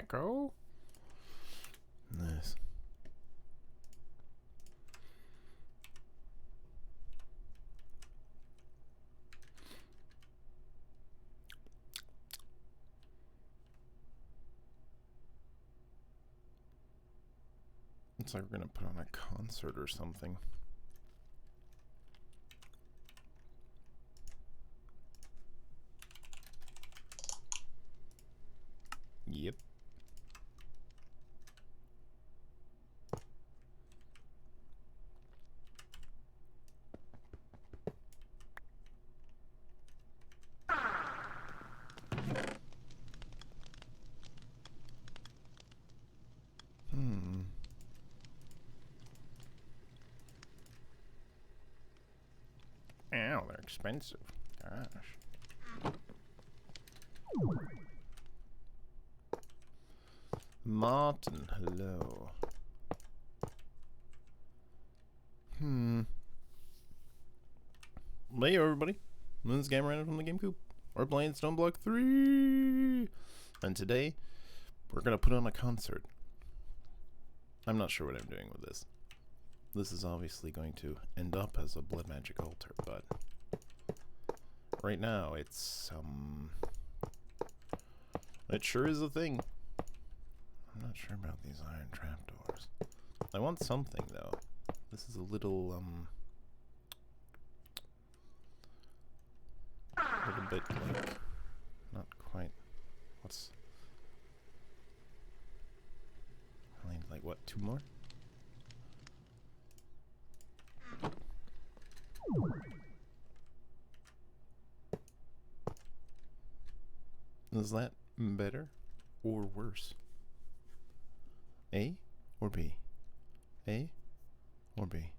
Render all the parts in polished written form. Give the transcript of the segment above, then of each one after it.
Echo. Nice. Looks like we're gonna put on a concert or something. Yep. Ow, they're expensive. Gosh. Martin, hello. Hey everybody, this is Gamer from TheGameCoop. We're playing Stoneblock3, and today we're gonna put on a concert. I'm not sure what I'm doing with this. This is obviously going to end up as a blood magic altar, but right now it's it sure is a thing. I'm not sure about these iron trapdoors. I want something though. This is a little bit like not quite. What's I need like what, 2 more? Is that better or worse? A or B? A or B?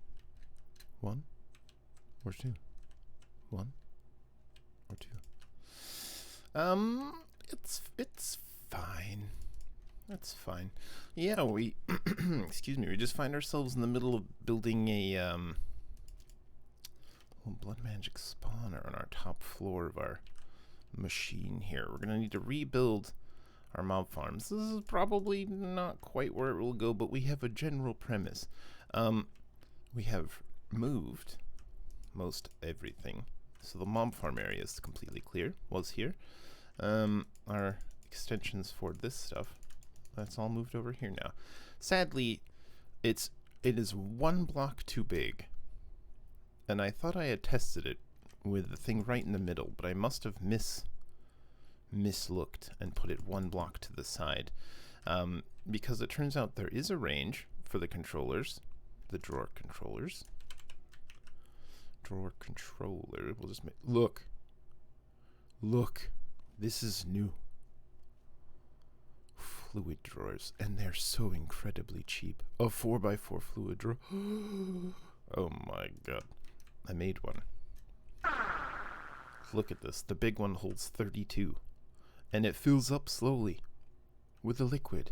1 or 2? 1 or 2? It's fine. That's fine. Yeah, we excuse me, we just find ourselves in the middle of building a blood magic spawner on our top floor of our machine here. We're gonna need to rebuild our mob farms. This is probably not quite where it will go, but we have a general premise. We have moved most everything, so the mob farm area is completely clear. Was here. Our extensions for this stuff, that's all moved over here now. Sadly, it is 1 block too big, and I thought I had tested it with the thing right in the middle, but I must have mislooked and put it 1 block to the side, because it turns out there is a range for the controllers, the drawer controllers. Drawer controller. We'll just make look. This is new. Fluid drawers, and they're so incredibly cheap. A 4x4 fluid drawer. Oh my god. I made one. Look at this. The big one holds 32. And it fills up slowly with the liquid.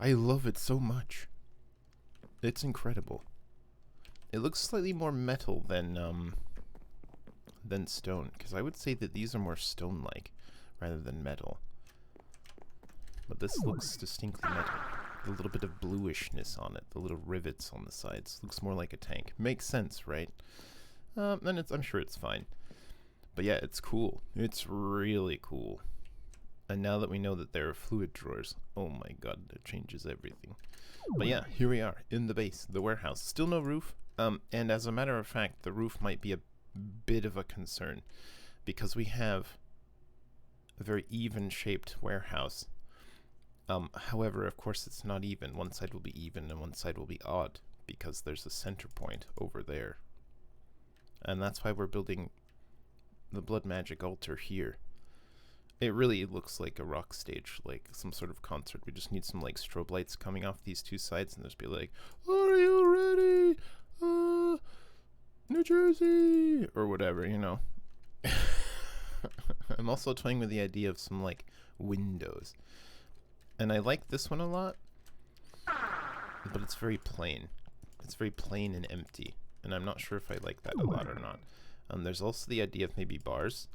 I love it so much. It's incredible. It looks slightly more metal than stone, because I would say that these are more stone-like rather than metal. But this looks distinctly metal. A little bit of bluishness on it. The little rivets on the sides. Looks more like a tank. Makes sense, right? And I'm sure it's fine. But yeah, it's cool. It's really cool. And now that we know that there are fluid drawers, oh my god, that changes everything. But yeah, here we are in the base, the warehouse. Still no roof. And as a matter of fact, the roof might be a bit of a concern, because we have a very even-shaped warehouse. However, of course, it's not even. One side will be even and one side will be odd, because there's a center point over there. And that's why we're building the blood magic altar here. It really looks like a rock stage, like some sort of concert. We just need some like strobe lights coming off these 2 sides and just be like, "Are you ready? New Jersey," or whatever, you know. I'm also toying with the idea of some like windows. And I like this one a lot, but it's very plain. It's very plain and empty, and I'm not sure if I like that a lot or not. There's also the idea of maybe bars,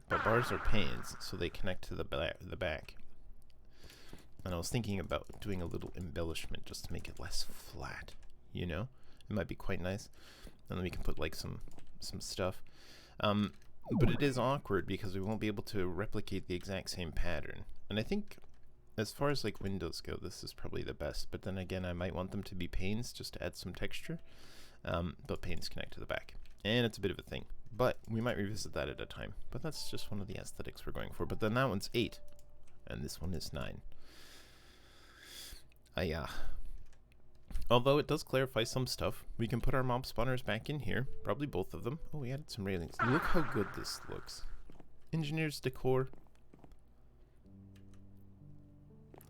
but bars are panes, so they connect to the back. And I was thinking about doing a little embellishment just to make it less flat, you know? It might be quite nice. And then we can put like some stuff. But it is awkward because we won't be able to replicate the exact same pattern. And I think as far as like windows go, this is probably the best. But then again, I might want them to be panes just to add some texture. But panes connect to the back. And it's a bit of a thing. But we might revisit that at a time. But that's just one of the aesthetics we're going for. But then that one's 8. And this one is 9. Although it does clarify some stuff. We can put our mob spawners back in here. Probably both of them. Oh, we added some railings. Look how good this looks. Engineer's decor.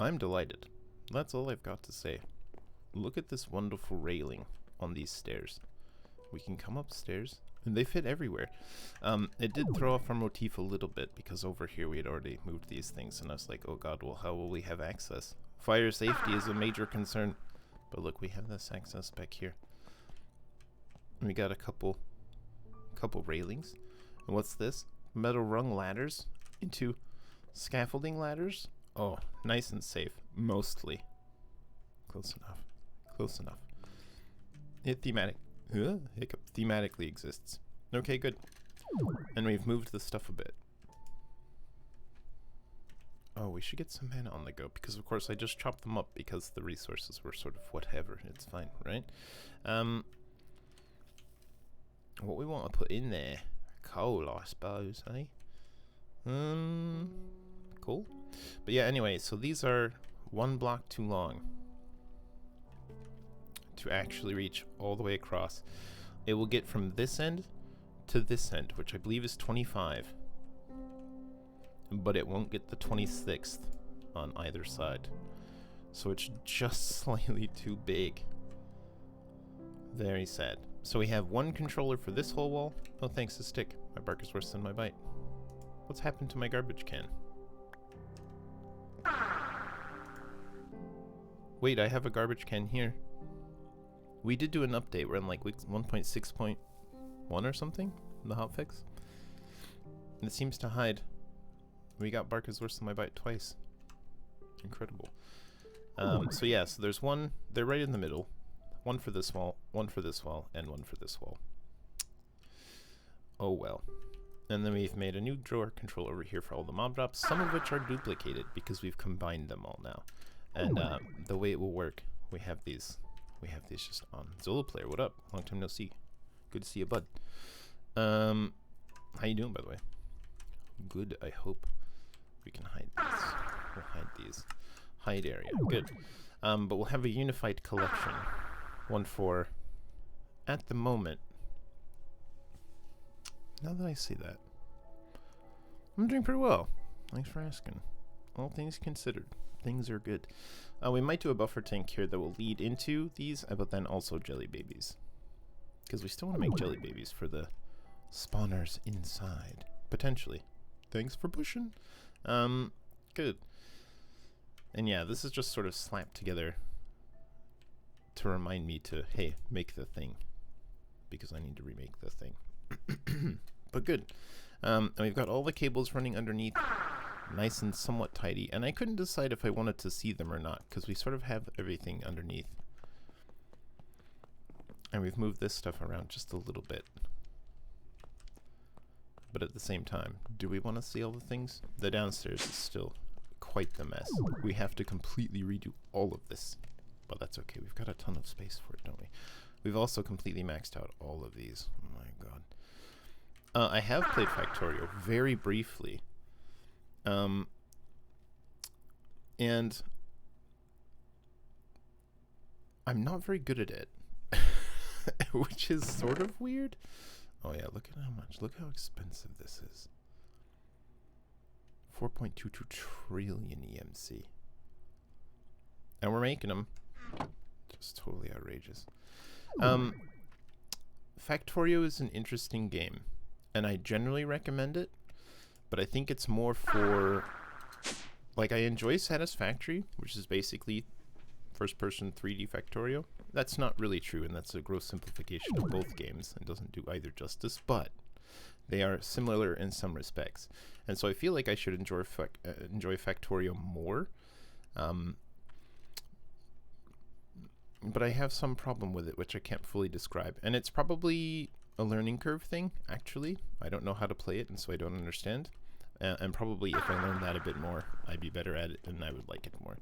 I'm delighted. That's all I've got to say. Look at this wonderful railing on these stairs. We can come upstairs. And they fit everywhere. It did throw off our motif a little bit because over here we had already moved these things. And I was like, oh god, well how will we have access? Fire safety is a major concern. But look, we have this access back here. And we got a couple railings. And what's this? Metal rung ladders into scaffolding ladders. Oh, nice and safe. Mostly. Close enough. Close enough. It thematically exists. Okay, good. And we've moved the stuff a bit. Oh, we should get some mana on the go, because of course I just chopped them up because the resources were sort of whatever. It's fine, right? What we want to put in there? Coal, I suppose, eh? Cool. But yeah, anyway, so these are 1 block too long to actually reach all the way across. It will get from this end to this end, which I believe is 25. But it won't get the 26th on either side. So it's just slightly too big. Very sad. So we have 1 controller for this whole wall. Oh, thanks, a stick. My bark is worse than my bite. What's happened to my garbage can? Wait, I have a garbage can here. We did do an update. We're in like 1.6.1 or something in the hotfix. And it seems to hide. We got bark is worse than my bite twice. Incredible. So yeah, so there's 1, they're right in the middle. 1 for this wall, 1 for this wall, and 1 for this wall. Oh well. And then we've made a new drawer control over here for all the mob drops, some of which are duplicated because we've combined them all now. And the way it will work, we have these just on. Zolo player, what up? Long time no see. Good to see you, bud. How you doing, by the way? Good, I hope. We can hide these. We'll hide these. Hide area. Good. But we'll have a unified collection. 1 for, at the moment. Now that I see that, I'm doing pretty well. Thanks for asking. All things considered, things are good. We might do a buffer tank here that will lead into these, but then also jelly babies. Because we still want to make jelly babies for the spawners inside. Potentially. Thanks for pushing. Good. And yeah, this is just sort of slapped together to remind me to, hey, make the thing. Because I need to remake the thing. But good. And we've got all the cables running underneath. Nice and somewhat tidy. And I couldn't decide if I wanted to see them or not, because we sort of have everything underneath. And we've moved this stuff around just a little bit. But at the same time, do we want to see all the things? The downstairs is still quite the mess. We have to completely redo all of this. But that's okay. We've got a ton of space for it, don't we? We've also completely maxed out all of these. Oh my god. I have played Factorio very briefly. And I'm not very good at it. Which is sort of weird. Oh yeah, look at how much. Look how expensive this is. 4.22 trillion EMC. And we're making them. Just totally outrageous. Factorio is an interesting game. And I generally recommend it. But I think it's more for... Like, I enjoy Satisfactory, which is basically first-person 3D Factorio. That's not really true, and that's a gross simplification of both games, and doesn't do either justice, but they are similar in some respects. And so I feel like I should enjoy Factorio more, But I have some problem with it, which I can't fully describe. And it's probably a learning curve thing, actually. I don't know how to play it, and so I don't understand. And probably if I learned that a bit more, I'd be better at it, and I would like it more.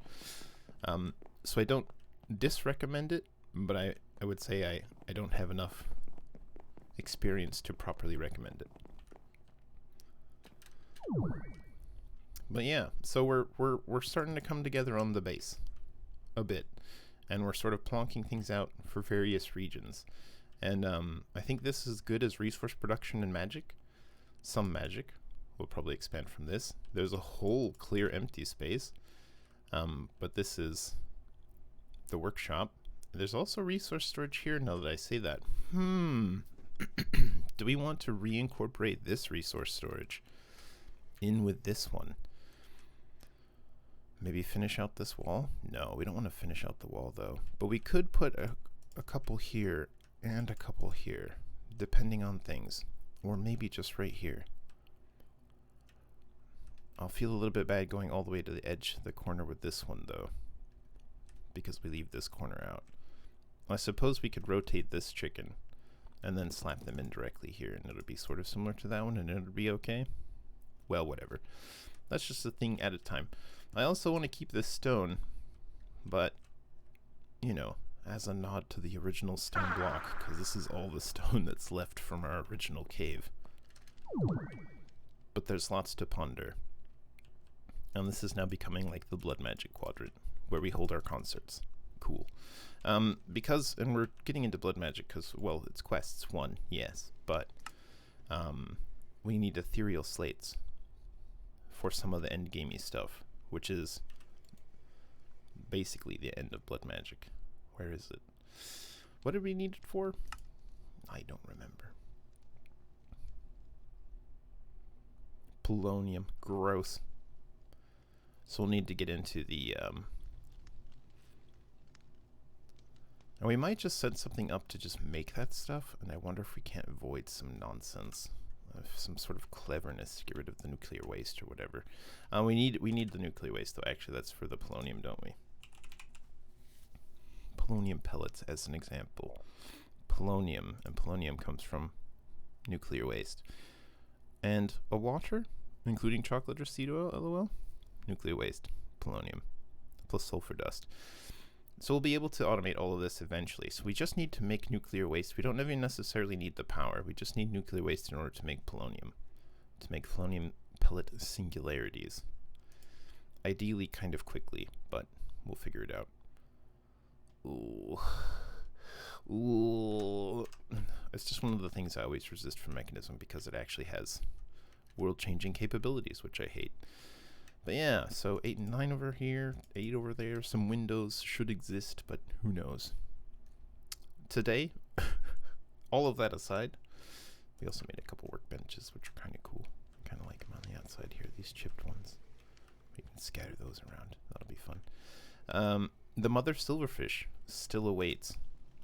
So I don't disrecommend it, but I would say I don't have enough experience to properly recommend it. But yeah, so we're starting to come together on the base a bit, and we're sort of plonking things out for various regions. And I think this is good as resource production and magic. Some magic. We'll probably expand from this. There's a whole clear empty space, but this is the workshop. There's also resource storage here, now that I say that. Do we want to reincorporate this resource storage in with this one? Maybe finish out this wall? No, we don't want to finish out the wall though. But we could put a couple here and a couple here, depending on things. Or maybe just right here. I'll feel a little bit bad going all the way to the edge of the corner with this one though, because we leave this corner out. I suppose we could rotate this chicken and then slap them in directly here, and it would be sort of similar to that one, and it would be okay. Well, whatever. That's just a thing at a time. I also want to keep this stone, but, you know, as a nod to the original stone block, because this is all the stone that's left from our original cave. But there's lots to ponder. And this is now becoming like the blood magic quadrant, where we hold our concerts. Cool. And we're getting into blood magic because, well, it's quests, one, yes, but we need ethereal slates for some of the endgamey stuff, which is basically the end of blood magic. Where is it? What did we need it for? I don't remember. Polonium. Gross. So we'll need to get into the... And we might just set something up to just make that stuff, and I wonder if we can't avoid some nonsense. Some sort of cleverness to get rid of the nuclear waste or whatever. We need the nuclear waste, though. Actually, that's for the polonium, don't we? Polonium pellets, as an example. Polonium, and polonium comes from nuclear waste. And a water, including chocolate or seed oil, lol. Nuclear waste, polonium, plus sulfur dust. So we'll be able to automate all of this eventually. So we just need to make nuclear waste. We don't even necessarily need the power. We just need nuclear waste in order to make polonium. To make polonium pellet singularities. Ideally kind of quickly, but we'll figure it out. Ooh. Ooh. It's just one of the things I always resist from Mechanism because it actually has world-changing capabilities, which I hate. But yeah, so 8 and 9 over here, 8 over there. Some windows should exist, but who knows. Today, all of that aside, we also made a couple workbenches, which are kind of cool. I kind of like them on the outside here, these chipped ones. We can scatter those around. That'll be fun. The Mother Silverfish still awaits.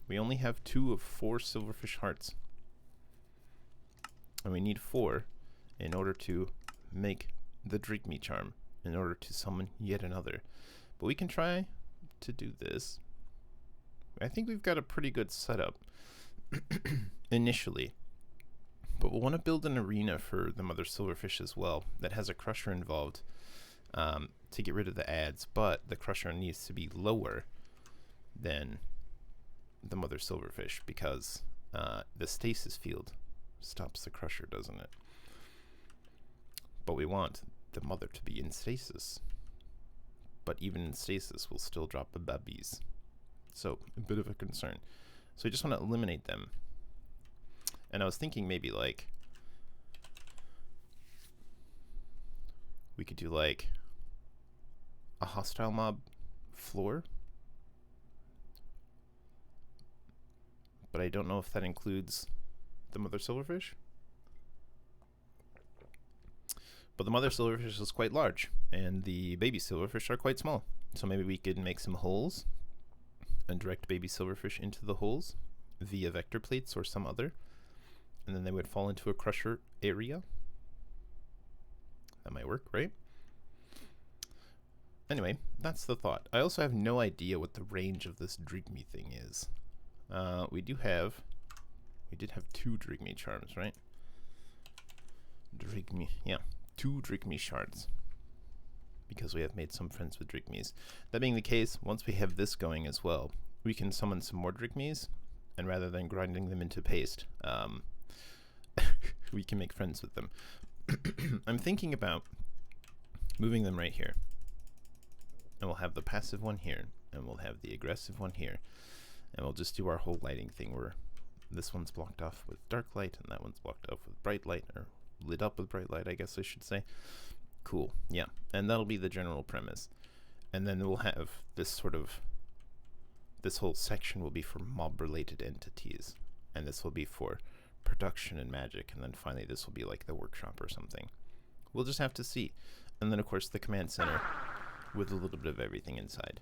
We only have 2 of 4 silverfish hearts. And we need 4 in order to make the Drygmy Charm, in order to summon yet another. But we can try to do this. I think we've got a pretty good setup initially. But we'll want to build an arena for the Mother Silverfish as well that has a crusher involved to get rid of the ads, but the crusher needs to be lower than the Mother Silverfish because the stasis field stops the crusher, doesn't it? But we want the mother to be in stasis. But even in stasis, we'll still drop the babies. So, a bit of a concern. So we just want to eliminate them. And I was thinking maybe like we could do like a hostile mob floor. But I don't know if that includes the Mother Silverfish. But the Mother Silverfish is quite large, and the baby silverfish are quite small. So maybe we could make some holes and direct baby silverfish into the holes via vector plates or some other. And then they would fall into a crusher area. That might work, right? Anyway, that's the thought. I also have no idea what the range of this Drygmy thing is. We did have 2 Drygmy Charms, right? Drygmy, yeah, 2 Drygmy shards. Because we have made some friends with Drygmies. That being the case, once we have this going as well, we can summon some more Drygmies, and rather than grinding them into paste, we can make friends with them. I'm thinking about moving them right here. And we'll have the passive one here, and we'll have the aggressive one here. And we'll just do our whole lighting thing where this one's blocked off with dark light, and that one's blocked off with bright light, or lit up with bright light, I guess I should say. Cool, yeah. And that'll be the general premise. And then we'll have this whole section will be for mob-related entities. And this will be for production and magic, and then finally this will be like the workshop or something. We'll just have to see. And then of course the command center with a little bit of everything inside.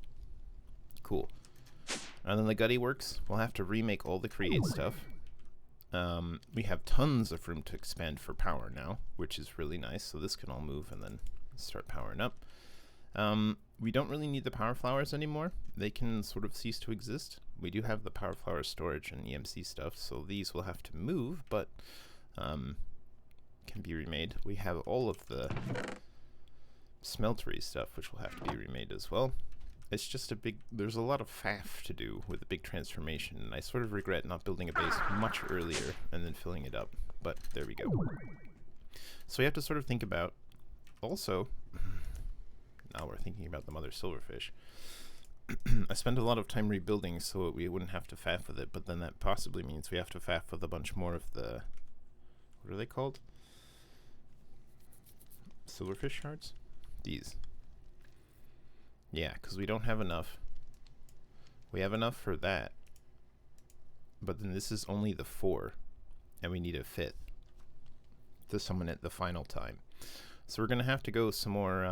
Cool. And then the Gutty works. We'll have to remake all the create stuff. We have tons of room to expand for power now, which is really nice. So this can all move and then start powering up. We don't really need the power flowers anymore. They can sort of cease to exist. We do have the power flower storage and EMC stuff, so these will have to move, but can be remade. We have all of the smeltery stuff, which will have to be remade as well. It's just there's a lot of faff to do with the big transformation, and I sort of regret not building a base much earlier and then filling it up, but there we go. So we have to sort of think about, also, now we're thinking about the Mother Silverfish. I spent a lot of time rebuilding so we wouldn't have to faff with it, but then that possibly means we have to faff with a bunch more of the, what are they called? Silverfish shards? These. Yeah, because we don't have enough. We have enough for that, but then this is only the 4, and we need a 5th to summon it the final time. So we're gonna have to go some more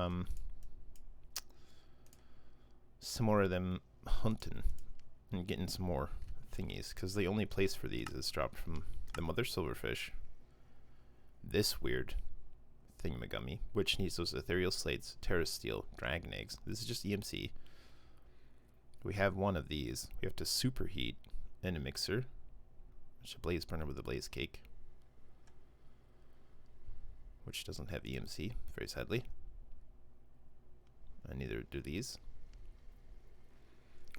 of them hunting and getting some more thingies, because the only place for these is dropped from the Mother Silverfish, this weird thingamagummy, which needs those ethereal slates, terra steel, dragon eggs. This is just EMC. We have one of these. We have to superheat in a mixer, which is a blaze burner with a blaze cake, which doesn't have EMC, very sadly. And neither do these.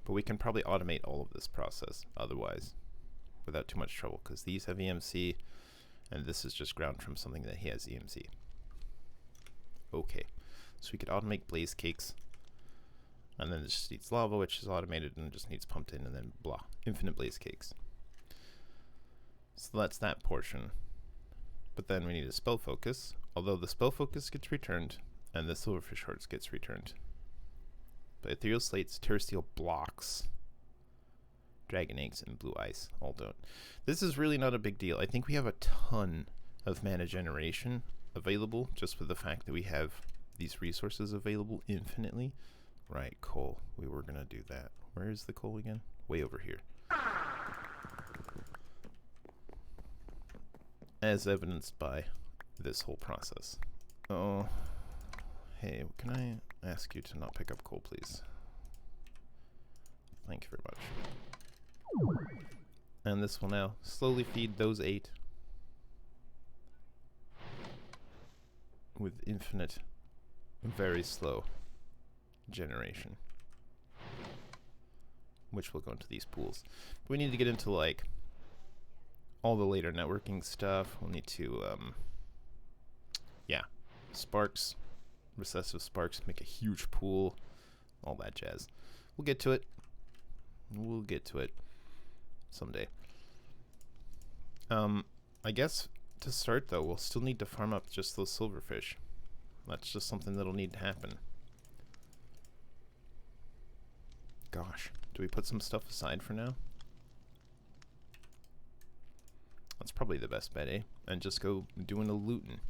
But we can probably automate all of this process otherwise without too much trouble, because these have EMC and this is just ground from something that has EMC. Okay, so we could automate blaze cakes, and then it just needs lava, which is automated and just needs pumped in, and then blah, infinite blaze cakes. So that's that portion. But then we need a spell focus, although the spell focus gets returned and the silverfish hearts gets returned. But ethereal slates, terra steel blocks, dragon eggs, and blue ice all don't. This is really not a big deal. I think we have a ton of mana generation available just with the fact that we have these resources available infinitely. Right, coal. We were gonna do that. Where is the coal again? Way over here. As evidenced by this whole process. Oh, hey, can I ask you to not pick up coal, please? Thank you very much. And this will now slowly feed those 8 with infinite, very slow generation, which will go into these pools. We need to get into like all the later networking stuff. We'll need to yeah, sparks, recessive sparks, make a huge pool, all that jazz. We'll get to it. We'll get to it someday. I guess to start though, we'll still need to farm up just those silverfish. That's just something that'll need to happen. Gosh, do we put some stuff aside for now? That's probably the best bet, eh? And just go doing a looting.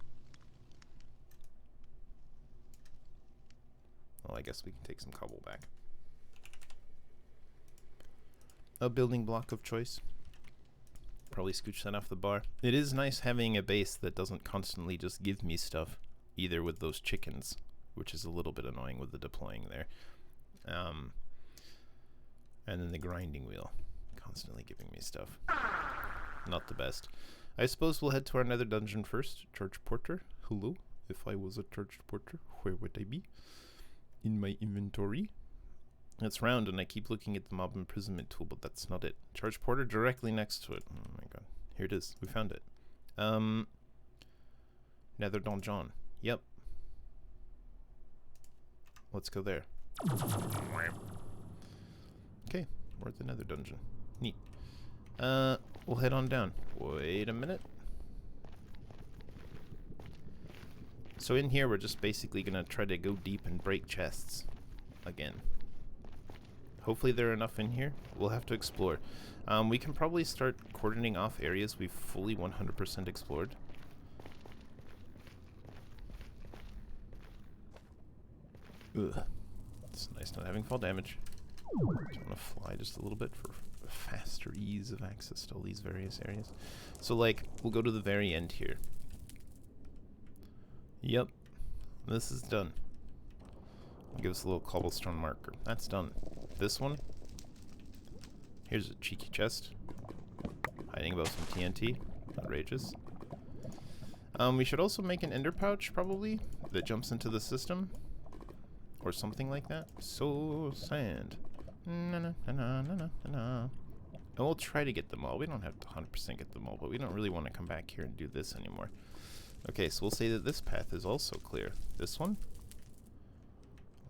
Well, I guess we can take some cobble back. A building block of choice. Probably scooch that off the bar. It is nice having a base that doesn't constantly just give me stuff, either with those chickens which is a little bit annoying with the deploying there. And then the grinding wheel, constantly giving me stuff. Not the best. I suppose we'll head to our nether dungeon first. Charged porter. Hello. If I was a charged porter, where would I be? In my inventory. It's round and I keep looking at the mob imprisonment tool, but that's not it. Charged porter directly next to it. Oh my god. Here it is. We found it. Nether donjon. Yep. Let's go there. Okay, we're at the nether dungeon. Neat. We'll head on down. Wait a minute. So in here, we're just basically gonna try to go deep and break chests again. Hopefully there are enough in here. We'll have to explore. We can probably start cordoning off areas we've fully 100% explored. Ugh. It's nice not having fall damage. Just want to fly just a little bit for faster ease of access to all these various areas. So like, we'll go to the very end here. Yep. This is done. Give us a little cobblestone marker. That's done. This one. Here's a cheeky chest. Hiding above some TNT. Outrageous. We should also make an ender pouch, probably, that jumps into the system. Or something like that. So sand. And we'll try to get them all. We don't have to 100% get them all, but we don't really want to come back here and do this anymore. Okay, so we'll say that this path is also clear. This one.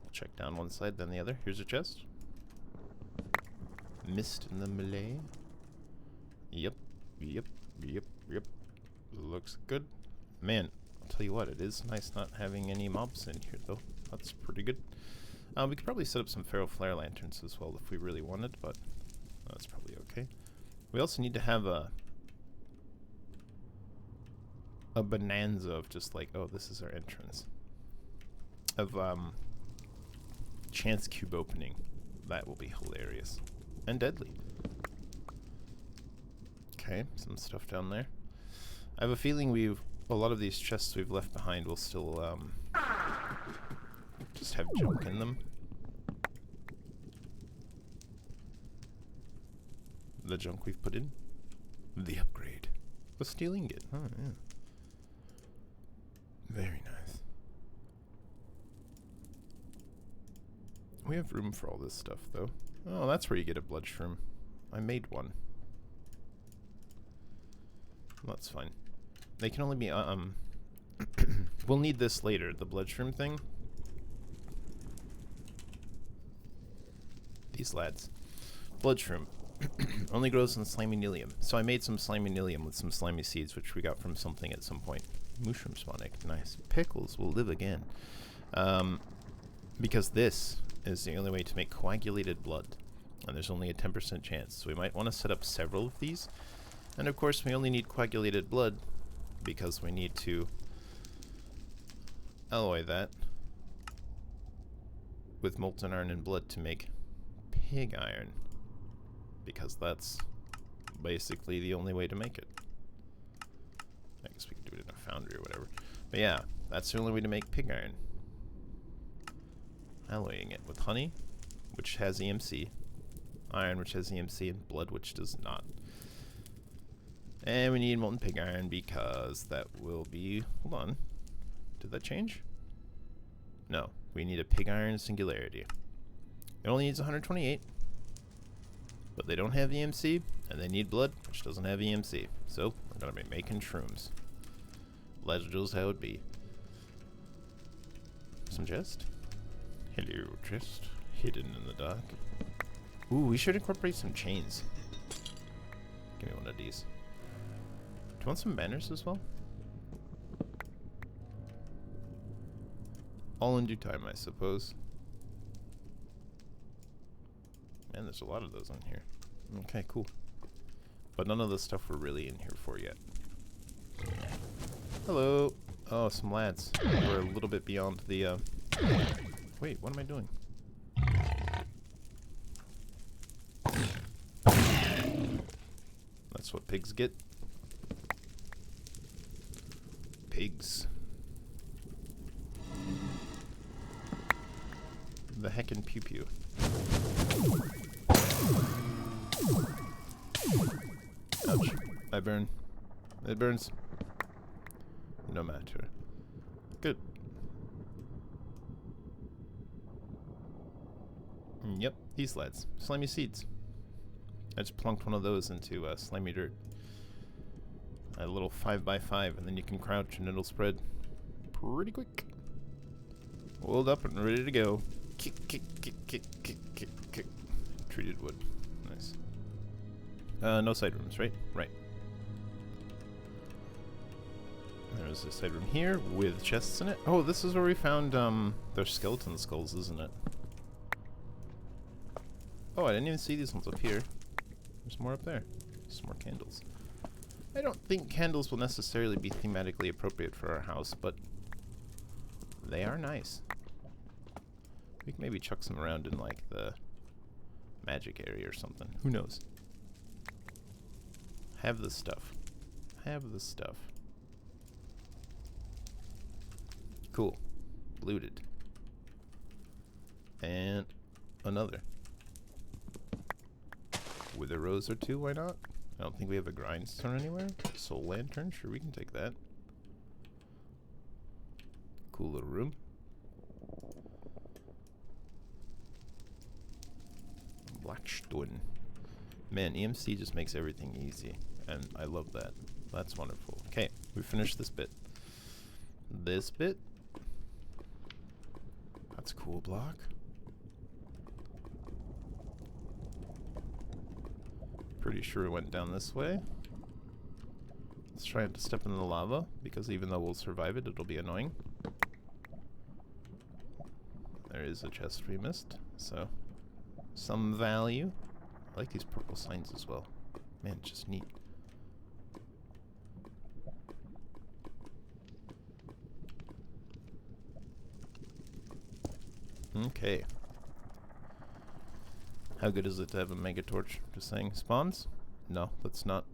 We'll check down one side, then the other. Here's a chest. Mist in the melee. Yep. Looks good. Man, I'll tell you what, it is nice not having any mobs in here, though. That's pretty good. We could probably set up some Pharaoh Flare Lanterns as well if we really wanted, but that's probably okay. We also need to have a bonanza of just like, oh, this is our entrance. Of chance cube opening. That will be hilarious. And deadly. Okay, some stuff down there. I have a feeling a lot of these chests we've left behind will still just have junk in them. The junk we've put in. The upgrade. The steel ingot. Oh, yeah. Very nice. We have room for all this stuff, though. Oh, that's where you get a blood shroom. I made one. That's fine. They can only be, we'll need this later, the blood shroom thing. These lads. Blood shroom. Only grows in slimy nilium. So I made some slimy nilium with some slimy seeds, which we got from something at some point. Mushroom spawning. Nice. Pickles will live again. Because this is the only way to make coagulated blood. And there's only a 10% chance. So we might want to set up several of these. And of course we only need coagulated blood because we need to alloy that with molten iron and blood to make pig iron. Because that's basically the only way to make it. I guess we could do it in a foundry or whatever. But yeah, that's the only way to make pig iron. Alloying it with honey, which has EMC, iron, which has EMC, and blood, which does not. And we need molten pig iron because that will be... Hold on. Did that change? No. We need a pig iron singularity. It only needs 128. But they don't have EMC, and they need blood, which doesn't have EMC. So, we're going to be making shrooms. That's just how it be. Some chest. Hello, chest. Hidden in the dark. Ooh, we should incorporate some chains. Give me one of these. Do you want some banners as well? All in due time, I suppose. Man, there's a lot of those on here. Okay, cool. But none of the stuff we're really in here for yet. Hello. Oh, some lads. We're a little bit beyond the, Wait, what am I doing? That's what pigs get. Pigs. the heckin' pew pew. Ouch. I burn. It burns. No matter. Good. Yep, these lads. Slimy seeds. I just plunked one of those into slimy dirt. A little 5x5, and then you can crouch and it'll spread pretty quick. Oiled up and ready to go. Kick, kick, kick, kick, kick, kick, kick. Treated wood. Nice. No side rooms, right? Right. There's a side room here with chests in it. Oh, this is where we found their skeleton skulls, isn't it? Oh, I didn't even see these ones up here. There's more up there. Some more candles. I don't think candles will necessarily be thematically appropriate for our house, but they are nice. We can maybe chuck some around in like the magic area or something. Who knows? Have the stuff. Have the stuff. Cool. Looted. And another. Wither rose or two, why not? I don't think we have a grindstone anywhere. Soul lantern, sure, we can take that. Cool little room. Blackstone. Man, EMC just makes everything easy, and I love that. That's wonderful. Okay, we finished this bit. This bit. That's a cool block. Pretty sure it went down this way. Let's try to step in the lava, because even though we'll survive it, it'll be annoying. There is a chest we missed, so some value. I like these purple signs as well. Man, just neat. Okay. How good is it to have a mega torch? Just saying. Spawns? No, that's not.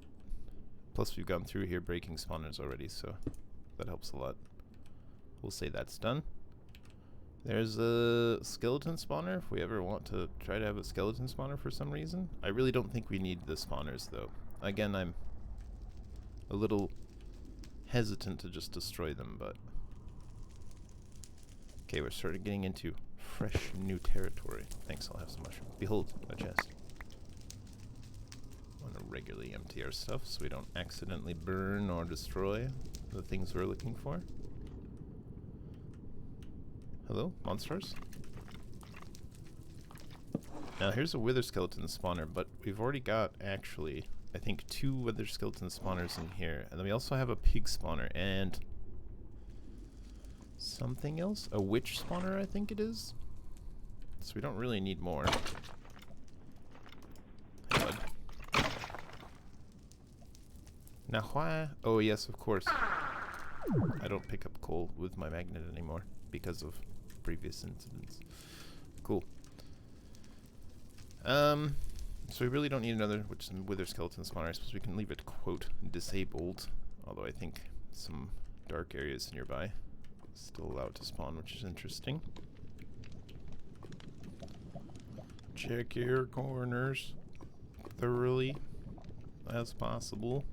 Plus we've gone through here breaking spawners already, so that helps a lot. We'll say that's done. There's a skeleton spawner if we ever want to try to have a skeleton spawner for some reason. I really don't think we need the spawners though. Again, I'm a little hesitant to just destroy them, but okay, we're sort of getting into fresh new territory. Thanks, I'll have some mushroom. Behold, a chest. I want to regularly empty our stuff so we don't accidentally burn or destroy the things we're looking for. Hello, monsters? Now here's a wither skeleton spawner, but we've already got actually, I think, 2 wither skeleton spawners in here. And then we also have a pig spawner and something else? A witch spawner, I think it is. So we don't really need more. Hey, bud. Now why? Oh yes, of course. I don't pick up coal with my magnet anymore because of previous incidents. Cool. So we really don't need another wither skeleton spawner. I suppose we can leave it, quote, disabled. Although I think some dark areas nearby still allowed to spawn, which is interesting. Check your corners thoroughly as possible.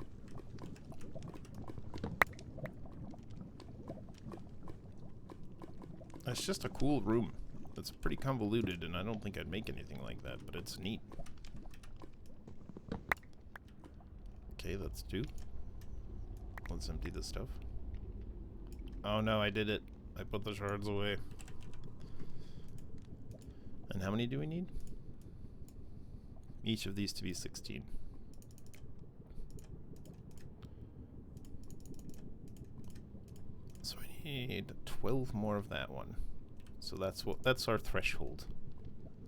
It's just a cool room. It's pretty convoluted, and I don't think I'd make anything like that, but it's neat. Okay, let's do. Let's empty this stuff. Oh no, I did it. I put the shards away. And how many do we need? Each of these to be 16. So we need 12 more of that one. So that's our threshold.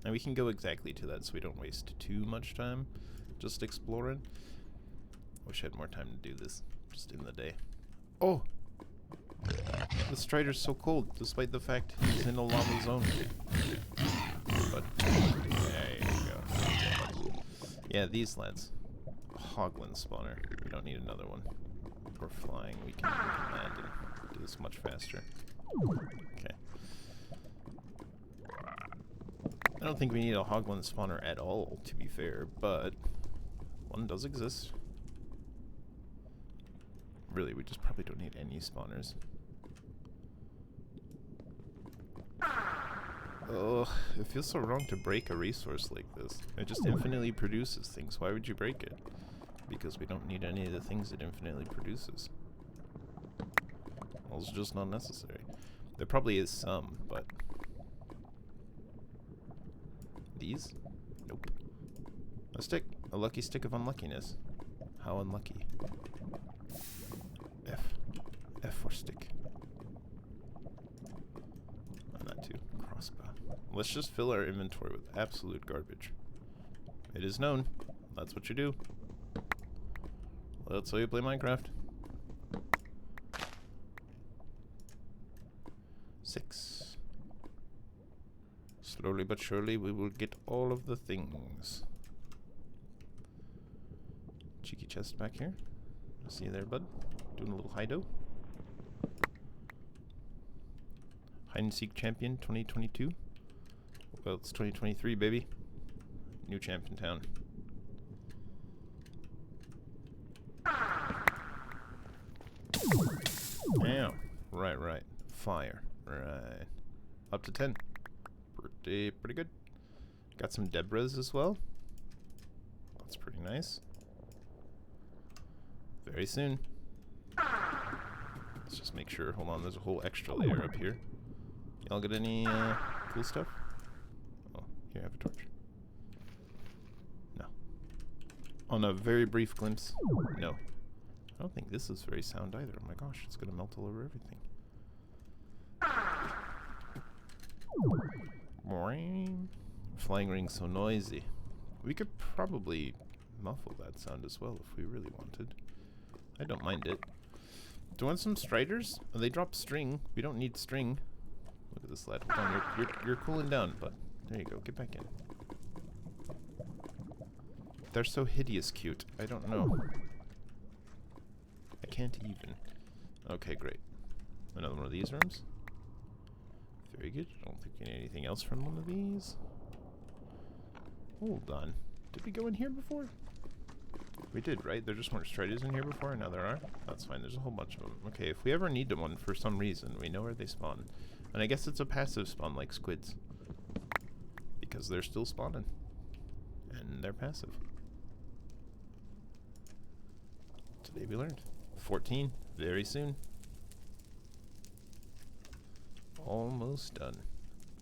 And we can go exactly to that so we don't waste too much time just exploring. Wish I had more time to do this just in the day. Oh! The Strider's so cold, despite the fact he's in a lava zone. But there you go. Yeah, these lads. Hoglin spawner. We don't need another one. We're flying. We can land and do this much faster. Okay. I don't think we need a hoglin spawner at all, to be fair, but one does exist. Really, we just probably don't need any spawners. Oh, it feels so wrong to break a resource like this. It just infinitely produces things. Why would you break it? Because we don't need any of the things it infinitely produces. Well, it's just not necessary. There probably is some, but... These? Nope. A stick. A lucky stick of unluckiness. How unlucky. F. F for stick. Oh, not two. Crossbow. Let's just fill our inventory with absolute garbage. It is known. That's what you do. That's how you play Minecraft. 6. Slowly but surely we will get all of the things. Cheeky chest back here. See you there, bud. Doing a little hideout. Hide and Seek Champion 2022. Well, it's 2023, baby. New champ in town. Yeah. Right. Fire. Right. Up to 10. Pretty good. Got some Debras as well. That's pretty nice. Very soon. Let's just make sure. Hold on, there's a whole extra layer up here. Y'all get any cool stuff? Oh, here, I have a torch. No. On a very brief glimpse, no. I don't think this is very sound either. Oh my gosh, it's gonna melt all over everything. Boing. Flying ring's so noisy. We could probably muffle that sound as well if we really wanted. I don't mind it. Do you want some striders? Oh, they drop string. We don't need string. Look at this lad. Hold on, you're cooling down, but there you go. Get back in. They're so hideous cute. I don't know. I can't even. Okay, great. Another one of these rooms. Very good. I don't think we need anything else from one of these. Hold on. Did we go in here before? We did, right? There just weren't striders in here before, and now there are? That's fine. There's a whole bunch of them. Okay, if we ever need one for some reason, we know where they spawn. And I guess it's a passive spawn like squids. Because they're still spawning. And they're passive. Today we learned. 14. Very soon. Almost done.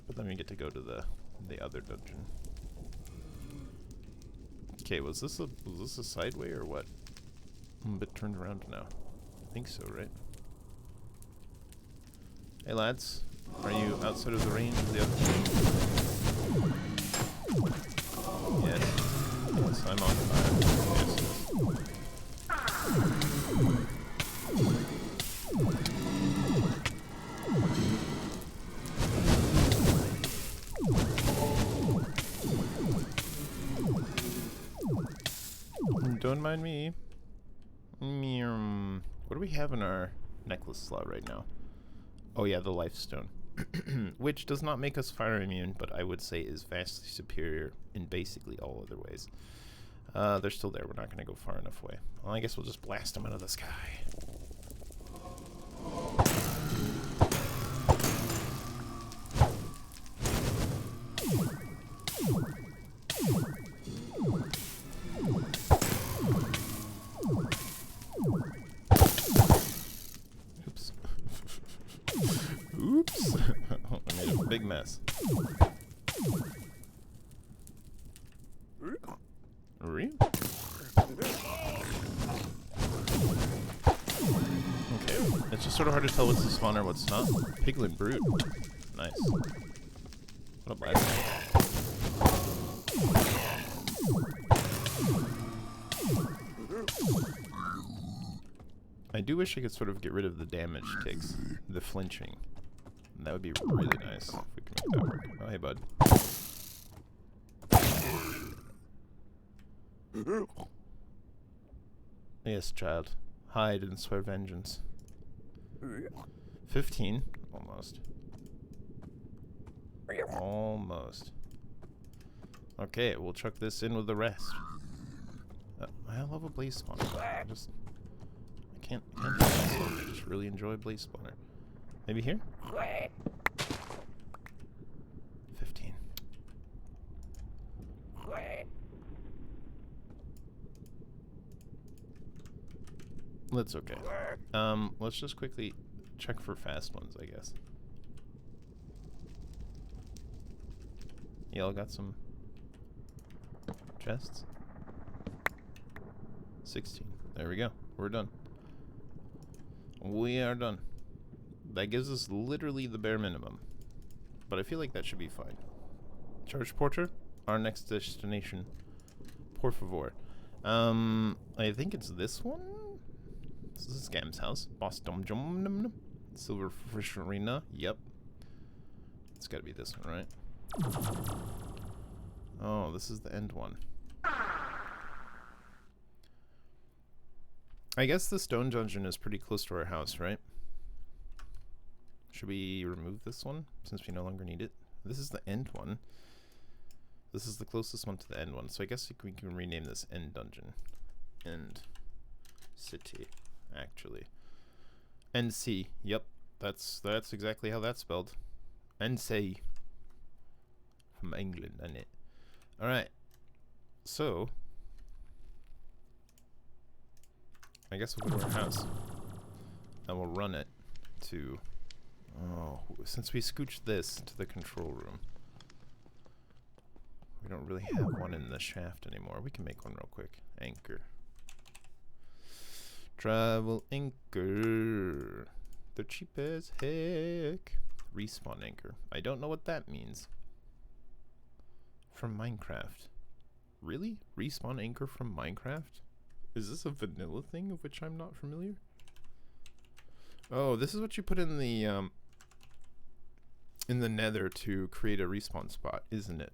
But then we get to go to the other dungeon. Okay, was this a sideway or what? I'm a bit turned around now. I think so, right? Hey lads, are you outside of the range of the other thing? Yes. Yes, I'm on fire. Yes. Don't mind me. What do we have in our necklace slot right now? Oh yeah, the life stone. Which does not make us fire immune, but I would say is vastly superior in basically all other ways. They're still there. We're not going to go far enough away. Well, I guess we'll just blast them out of the sky. Oops. Oops. I made a big mess. Really? Okay, it's just sort of hard to tell what's the spawner, what's not. Piglin Brute. Nice. What up, lad? I do wish I could sort of get rid of the damage ticks, the flinching. And that would be really nice if we can make that work. Oh, hey, bud. Yes, child. Hide and swear vengeance. 15? Almost. Almost. Okay, we'll chuck this in with the rest. I love a blaze spawner. I can't do this. I just really enjoy blaze spawner. Maybe here? 15. That's okay. Let's just quickly check for fast ones, I guess. Y'all got some chests? 16. There we go. We're done. We are done. That gives us literally the bare minimum. But I feel like that should be fine. Charge Porter, our next destination. Por favor. I think it's this one? This is Scam's house. Boss Dum Jum Num Num. Silverfish Arena. Yep. It's gotta be this one, right? Oh, this is the end one. I guess the stone dungeon is pretty close to our house, right? Should we remove this one since we no longer need it? This is the end one. This is the closest one to the end one, so I guess we can rename this End Dungeon. End City, actually. NC, yep, that's exactly how that's spelled. NC. From England, isn't it? Alright, so I guess we'll go to our house and we'll run it to, oh, since we scooched this to the control room, we don't really have one in the shaft anymore. We can make one real quick. Anchor. Travel anchor. They're cheap as heck. Respawn anchor. I don't know what that means. From Minecraft. Really? Respawn anchor from Minecraft? Is this a vanilla thing of which I'm not familiar? Oh, this is what you put in the nether to create a respawn spot, isn't it?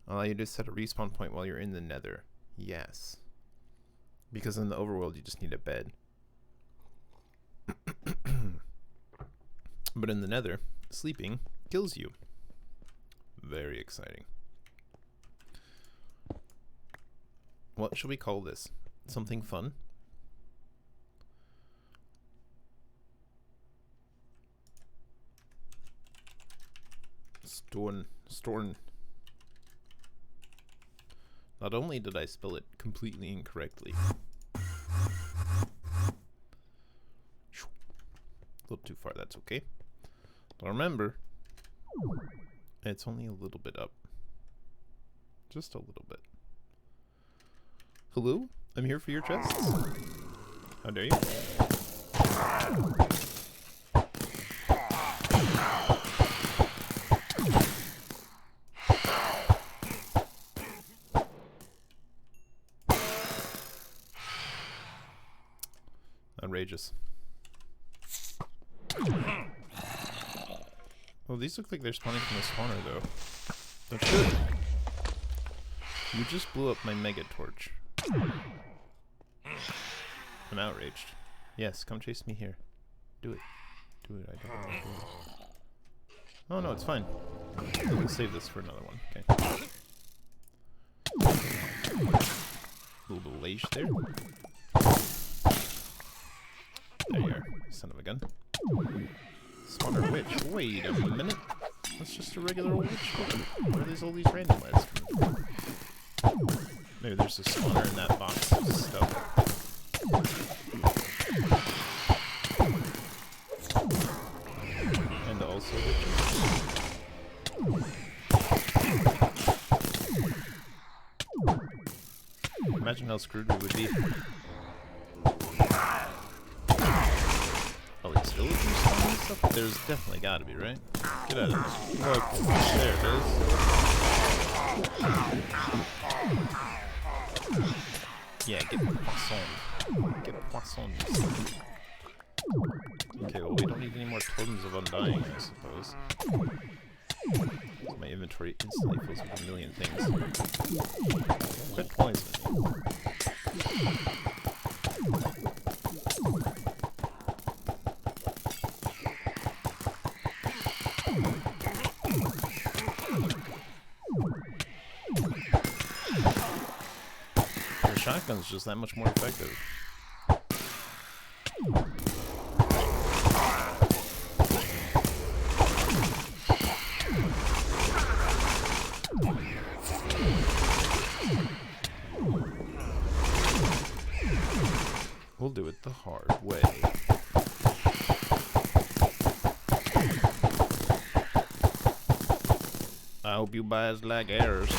Allow you to set a respawn point while you're in the nether. Yes. Because in the overworld you just need a bed. But in the nether, sleeping kills you. Very exciting. What should we call this? Something fun? Storn. Not only did I spell it completely incorrectly. A little too far, that's okay. But remember, it's only a little bit up. Just a little bit. Hello? I'm here for your chests. How dare you? Outrageous. Oh, these look like they're spawning from the spawner, though. Don't you? You just blew up my mega torch. I'm outraged. Yes, come chase me here. Do it. Do it. I don't want to do it. Oh no, it's fine. We'll save this for another one. Okay. Little delage there. There you are, son of a gun. Spawner witch. Wait a minute. That's just a regular witch. Where are these all these random lads coming from? Maybe there's a spawner in that box of stuff. And also witches. Imagine how screwed we would be. Oh, it's villagers spawning stuff? There's definitely gotta be, right? Get out of there. Look, there it is. Yeah, get poisson. Get poisson. Okay, well, we don't need any more totems of undying, I suppose. So my inventory instantly fills with a million things. Quit poisoning me. shotgun's just that much more effective. We'll do it the hard way. I hope you guys like errors.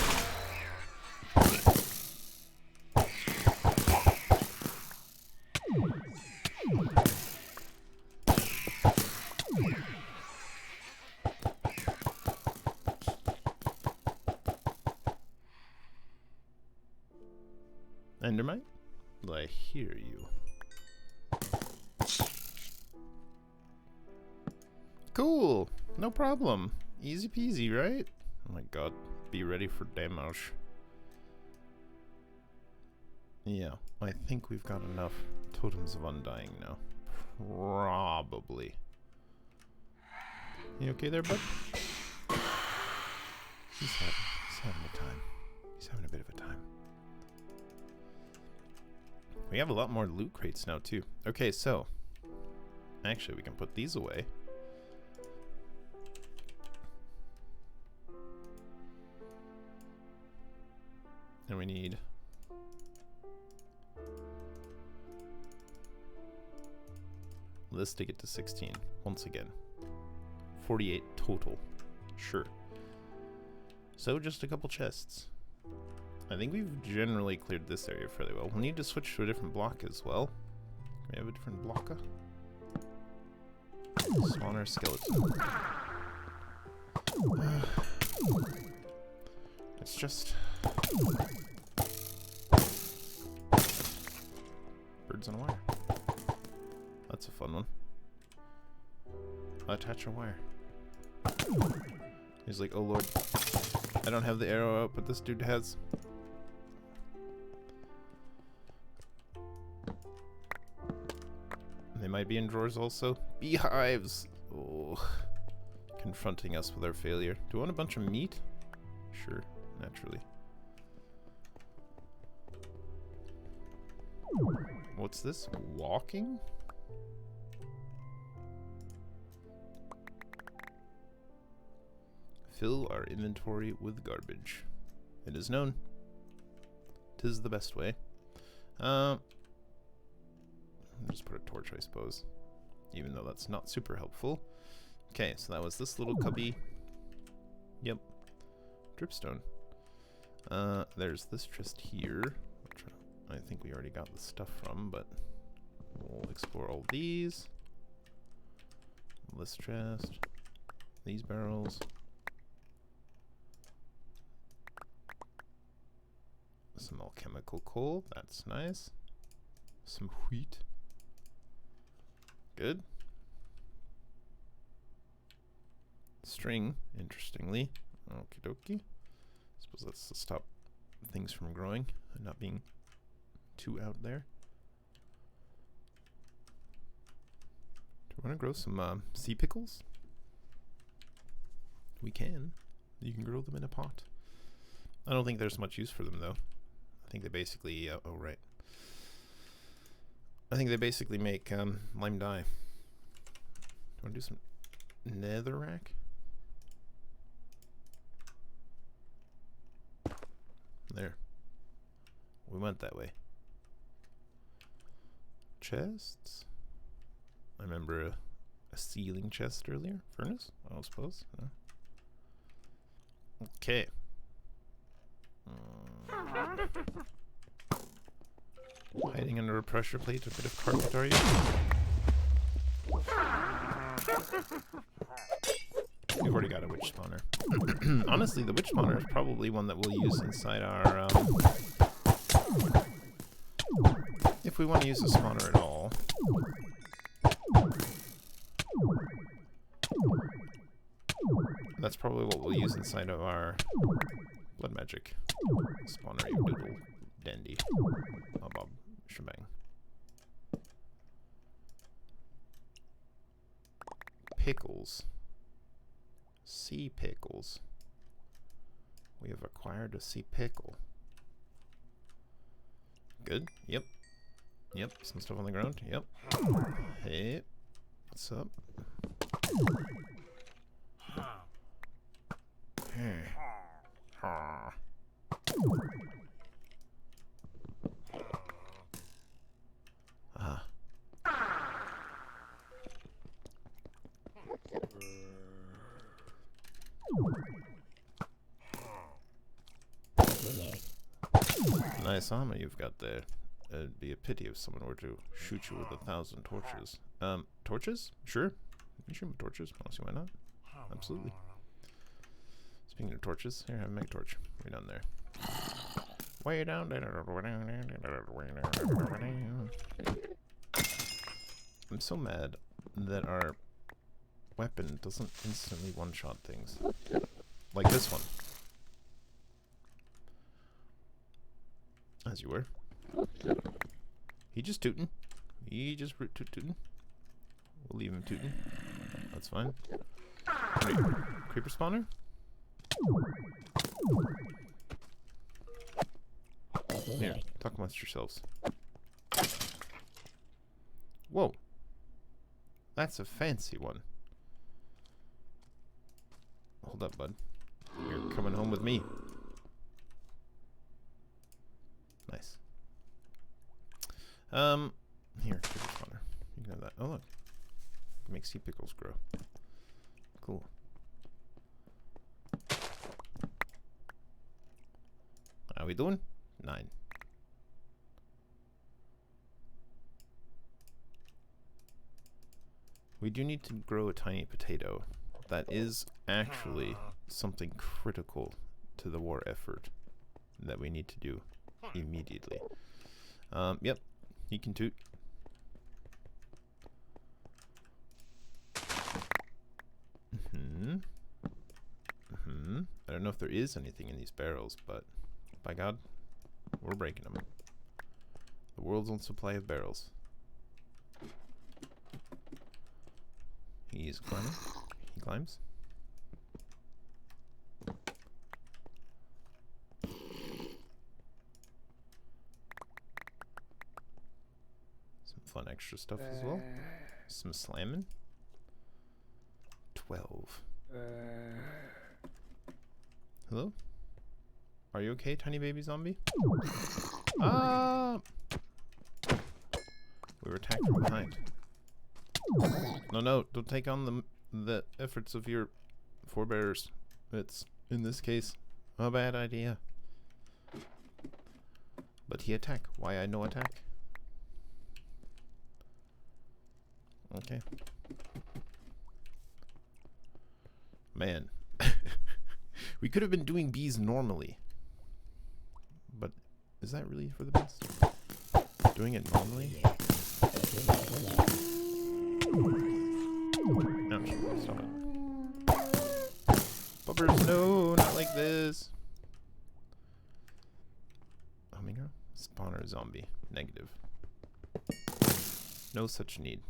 Endermite? I hear you. Cool! No problem. Easy peasy, right? Oh my god. Be ready for damage. Yeah, I think we've got enough totems of undying now. Probably. You okay there, bud? He's having a time. He's having a bit of a time. We have a lot more loot crates now, too. Okay, so... actually, we can put these away. And we need... this to get to 16. Once again. 48 total. Sure. So, just a couple chests. I think we've generally cleared this area fairly well. We'll need to switch to a different block as well. We have a different blocker. Spawner skeleton. It's just... birds on a wire. That's a fun one. Attach a wire. He's like, oh lord. I don't have the arrow out, but this dude has. They might be in drawers also. Beehives! Oh. Confronting us with our failure. Do you want a bunch of meat? Sure, naturally. What's this? Walking? Fill our inventory with garbage. It is known. 'Tis the best way. I'll just put a torch, I suppose. Even though that's not super helpful. Okay, so that was this little cubby. Yep. Dripstone. There's this chest here, which I think we already got the stuff from, but we'll explore all these. This chest. These barrels. Some alchemical coal, that's nice. Some wheat. Good. String, interestingly. Okie dokie. Suppose that's to stop things from growing and not being too out there. Do we want to grow some sea pickles? We can. You can grow them in a pot. I don't think there's much use for them though. I think they basically, oh right. I think they basically make lime dye. Do you want to do some netherrack? There. We went that way. Chests? I remember a ceiling chest earlier. Furnace, I suppose. No. Okay. Hiding under a pressure plate, a bit of carpet, are you? We've already got a witch spawner. Honestly, the witch spawner is probably one that we'll use inside our, if we want to use a spawner at all. That's probably what we'll use inside of our blood magic spawner, you doodle dandy. Bob shebang. Pickles. Sea pickles. We have acquired a sea pickle. Good. Yep. Yep. Some stuff on the ground. Yep. Hey. What's up? Ah. Nice armor you've got there. It'd be a pity if someone were to shoot you with 1,000 torches. Torches? Sure. You can shoot with torches. Honestly, why not? Absolutely. Speaking of torches, here, have a mega torch. Way down there. Way down there. I'm so mad that our weapon doesn't instantly one-shot things. Like this one. As you were. He just tootin'. He just tootin'. We'll leave him tootin'. That's fine. Wait, creeper spawner? Here, talk amongst yourselves. Whoa. That's a fancy one. Hold up, bud. You're coming home with me. Nice. Here, creeper spawner. You can have that. Oh, look. Make sea pickles grow. Cool. How we doing? 9. We do need to grow a tiny potato. That is actually something critical to the war effort that we need to do immediately. Yep. He can toot. I don't know if there is anything in these barrels, but by God, we're breaking them. The world's own supply of barrels. He's climbing. He climbs. Some fun extra stuff as well. Some slamming. 12. Hello? Are you okay, tiny baby zombie? Ah! We were attacked from behind. No, don't take on the efforts of your forebears. It's, in this case, a bad idea. But he attack. Why I no attack? Okay. Man. We could have been doing bees normally. But is that really for the best? Doing it normally? No, stop it. Bumpers, no, not like this. Humming spawner zombie. Negative. No such need.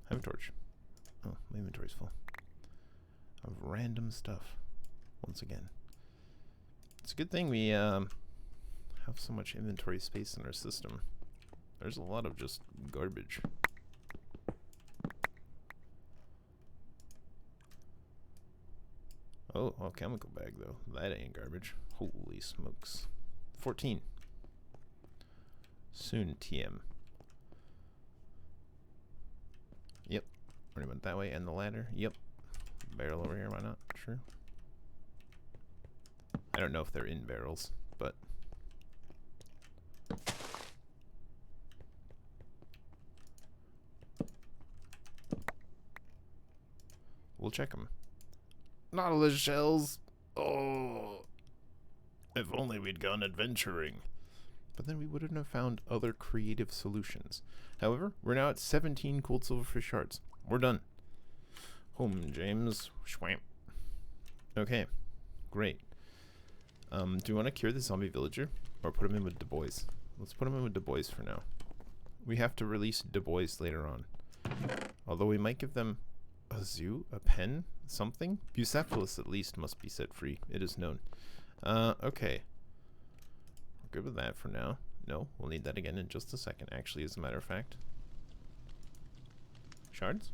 Have a torch. Oh, my inventory's full of random stuff. Once again, it's a good thing we have so much inventory space in our system. There's a lot of just garbage. Oh, chemical bag though. That ain't garbage. Holy smokes. 14. Soon TM. Yep. Already went that way, and the ladder. Yep. Barrel over here, why not? Sure. I don't know if they're in barrels, but we'll check them. Nautilus shells. Oh, if only we'd gone adventuring. But then we wouldn't have found other creative solutions. However, we're now at 17 cold silverfish shards. We're done. Home, James. Schwamp. Okay, great. Do you want to cure the zombie villager or put him in with Du Bois? Let's put him in with Du Bois for now. We have to release Du Bois later on. Although we might give them A zoo? A pen? Something? Bucephalus at least must be set free. It is known. Okay. We're good with that for now. No, we'll need that again in just a second, actually, as a matter of fact. Shards?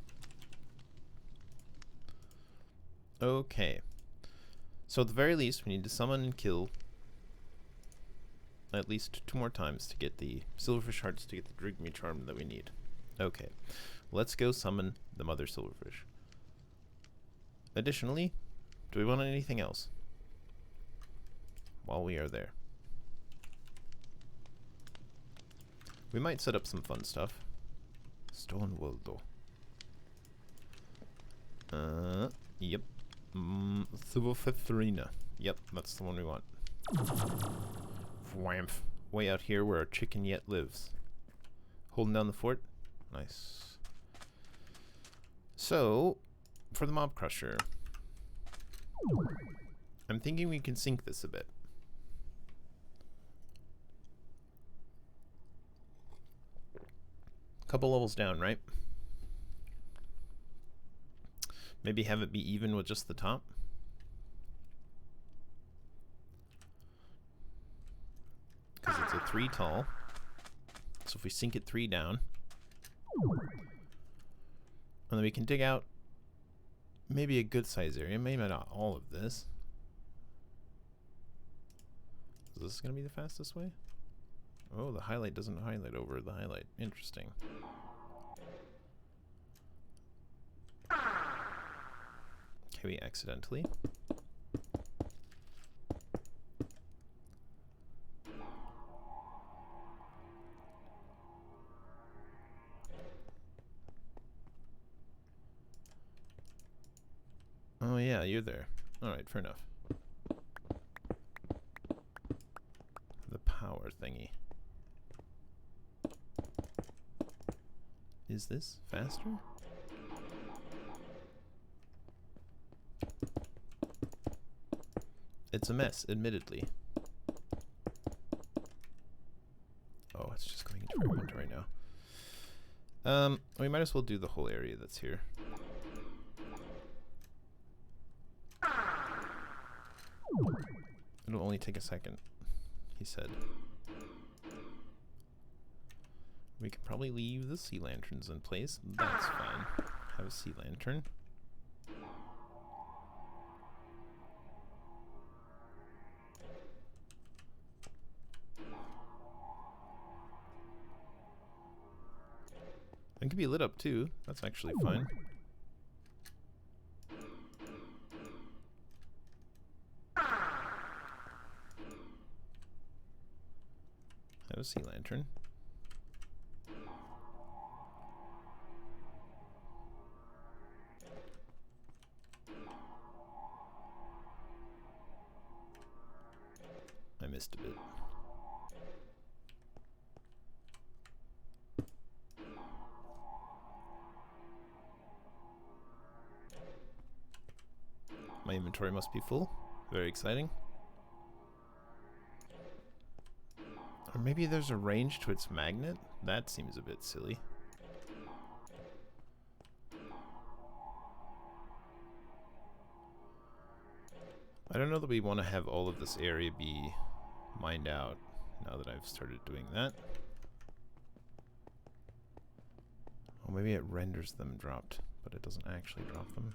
Okay. So at the very least, we need to summon and kill at least 2 more times to get the Silverfish Hearts to get the Drygmy Charm that we need. Okay. Let's go summon the Mother Silverfish. Additionally, do we want anything else while we are there? We might set up some fun stuff. Stoneblock3. Yep. Silverfish. Yep, that's the one we want. Whamp. Way out here where our chicken yet lives. Holding down the fort. Nice. So, for the mob crusher, I'm thinking we can sync this a bit. Couple levels down, right? Maybe have it be even with just the top. Because it's a 3 tall. So if we sink it 3 down, and then we can dig out maybe a good size area, maybe not all of this. Is this going to be the fastest way? Oh, the highlight doesn't highlight over the highlight. Interesting. Okay, we accidentally. Oh yeah, you're there. Alright, fair enough. The power thingy. Is this faster? It's a mess, admittedly. Oh, it's just going into our inventory now. We might as well do the whole area that's here. It'll only take a second, he said. We can probably leave the sea lanterns in place. That's fine. Have a sea lantern. It can be lit up too. That's actually fine. Have a sea lantern. I missed a bit. My inventory must be full. Very exciting. Or maybe there's a range to its magnet? That seems a bit silly. I don't know that we want to have all of this area be mined out now that I've started doing that. Or maybe it renders them dropped, but it doesn't actually drop them.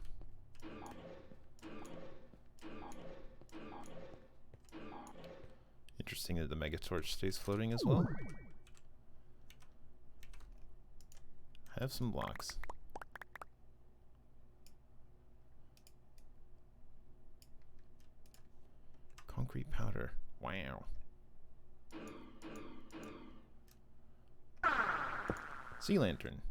Interesting that the mega torch stays floating as well. Have some blocks. Concrete powder. Wow. Sea lantern.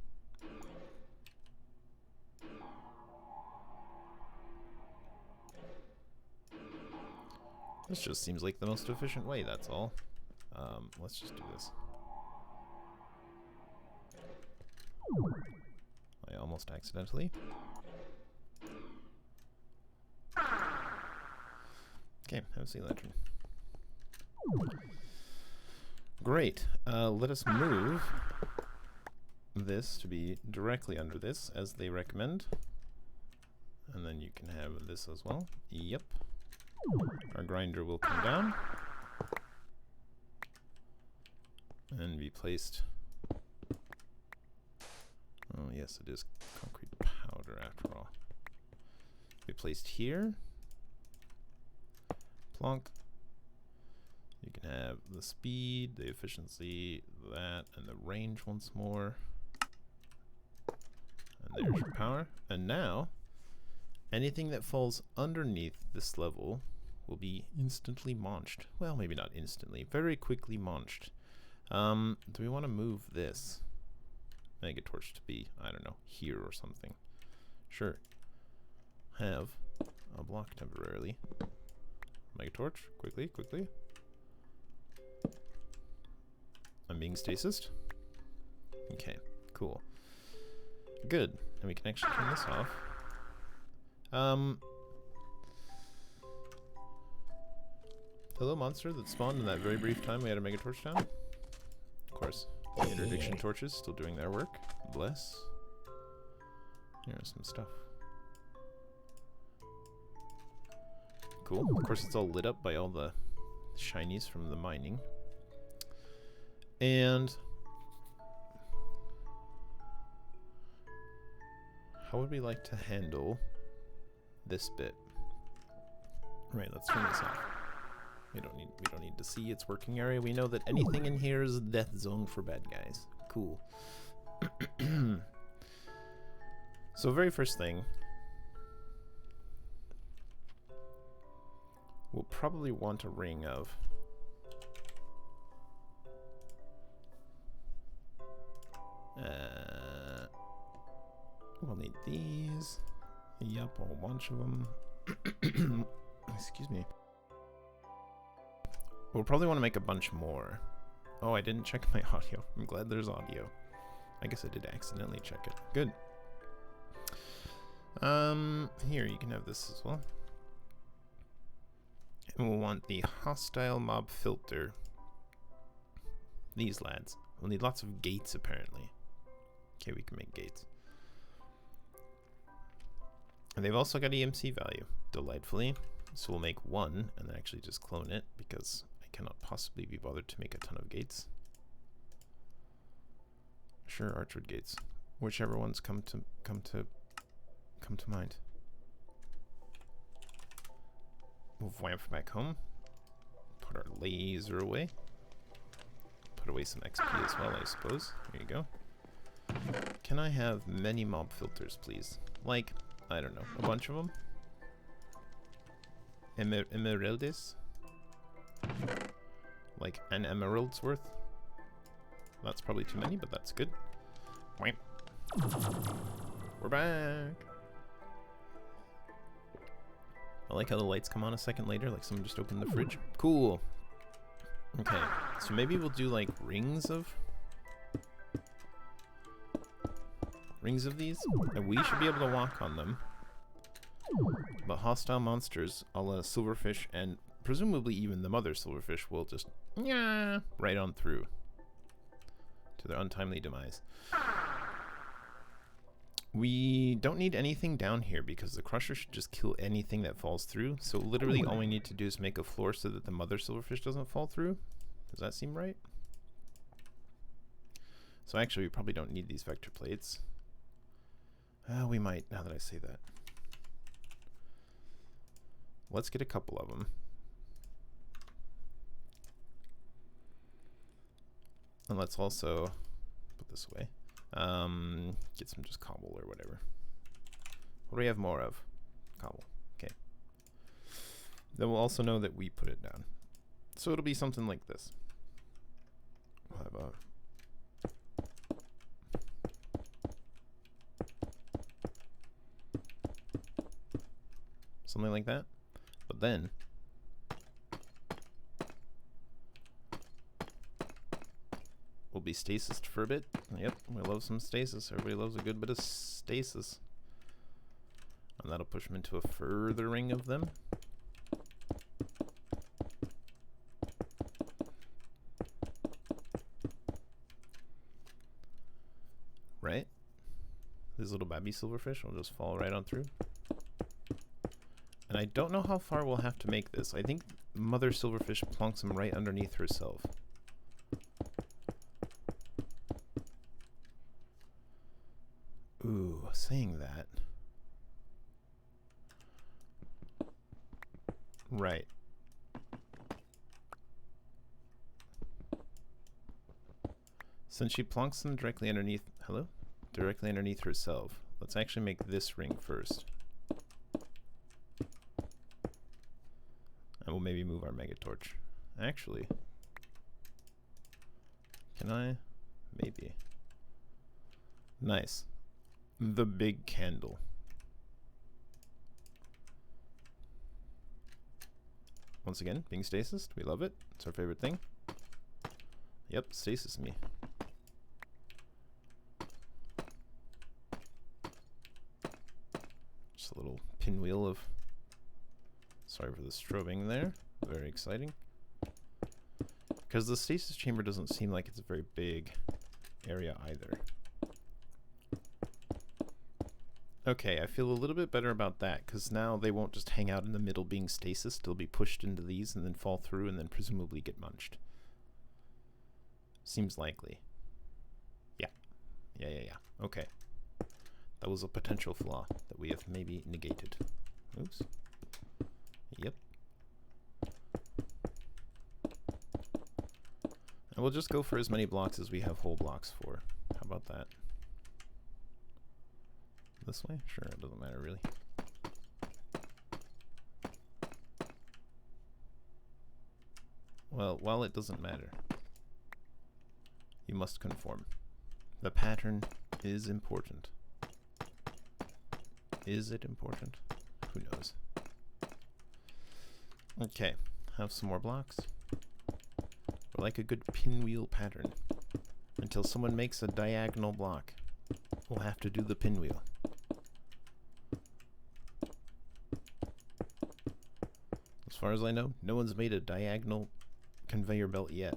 This just seems like the most efficient way, that's all. Let's just do this. I almost accidentally. Okay, have a sea lantern. Great. Let us move this to be directly under this, as they recommend. And then you can have this as well. Yep. Our grinder will come down and be placed. Oh yes, it is concrete powder after all. Be placed here. Plonk. You can have the speed, the efficiency, that, and the range once more. And there's your power. And now, anything that falls underneath this level will be instantly launched. Well, maybe not instantly, very quickly launched. Do we want to move this Megatorch to be, I don't know, here or something? Sure. Have a block temporarily. Megatorch, quickly, quickly. I'm being stasised. Okay, cool. Good. And we can actually turn this off. Hello, monster that spawned in that very brief time we had a Megatorch down. Of course, the interdiction torches still doing their work. Bless. Here's some stuff. Cool. Of course, it's all lit up by all the shinies from the mining. And how would we like to handle this bit? Right, let's turn this off. We don't need to see its working area. We know that anything in here is a death zone for bad guys. Cool. So very first thing, we'll probably want a ring of we'll need these. Yep, a whole bunch of them. Excuse me. We'll probably want to make a bunch more. Oh, I didn't check my audio. I'm glad there's audio. I guess I did accidentally check it. Good. Here, you can have this as well. And we'll want the hostile mob filter. These lads. We'll need lots of gates, apparently. Okay, we can make gates. And they've also got EMC value, delightfully. So we'll make one, and then actually just clone it, because I cannot possibly be bothered to make a ton of gates. Sure, Archwood gates. Whichever ones come to mind. Move Wamp back home. Put our laser away. Put away some XP as well, I suppose. There you go. Can I have many mob filters, please? Like, I don't know, a bunch of them? Emeraldes? Like an emerald's worth? That's probably too many, but that's good. Wamp. We're back! I like how the lights come on a second later, like someone just opened the fridge. Cool! Okay, so maybe we'll do like rings of these, and we should be able to walk on them. But hostile monsters, a la Silverfish, and presumably even the Mother Silverfish, will just right on through to their untimely demise. We don't need anything down here because the Crusher should just kill anything that falls through. So literally all we need to do is make a floor so that the Mother Silverfish doesn't fall through. Does that seem right? So actually we probably don't need these vector plates. We might, now that I say that. Let's get a couple of them. And let's also put this away. Get some just cobble or whatever. What do we have more of? Cobble. Okay. Then we'll also know that we put it down. So it'll be something like this. We'll have a something like that. But then we'll be stasis for a bit. Yep, we love some stasis. Everybody loves a good bit of stasis. And that'll push them into a further ring of them. Right? These little baby silverfish will just fall right on through. And I don't know how far we'll have to make this. I think Mother Silverfish plonks him right underneath herself. Ooh, saying that. Right. Since she plonks them directly underneath... Hello? Directly underneath herself. Let's actually make this ring first. And we'll maybe move our mega torch. Actually... Can I? Maybe. Nice. The big candle. Once again, being stasis, we love it. It's our favorite thing. Yep, stasis me. Just a little pinwheel of... Sorry for the strobing there. Very exciting. Because the stasis chamber doesn't seem like it's a very big area either. Okay, I feel a little bit better about that, because now they won't just hang out in the middle being stasis. They'll be pushed into these and then fall through and then presumably get munched. Seems likely. Yeah. Yeah. Okay. That was a potential flaw that we have maybe negated. Oops. Yep. And we'll just go for as many blocks as we have whole blocks for. How about that? This way? Sure, it doesn't matter really. Well, while it doesn't matter, you must conform. The pattern is important. Is it important? Who knows? Okay, have some more blocks. We're like a good pinwheel pattern. Until someone makes a diagonal block, we'll have to do the pinwheel. As far as I know, no one's made a diagonal conveyor belt yet.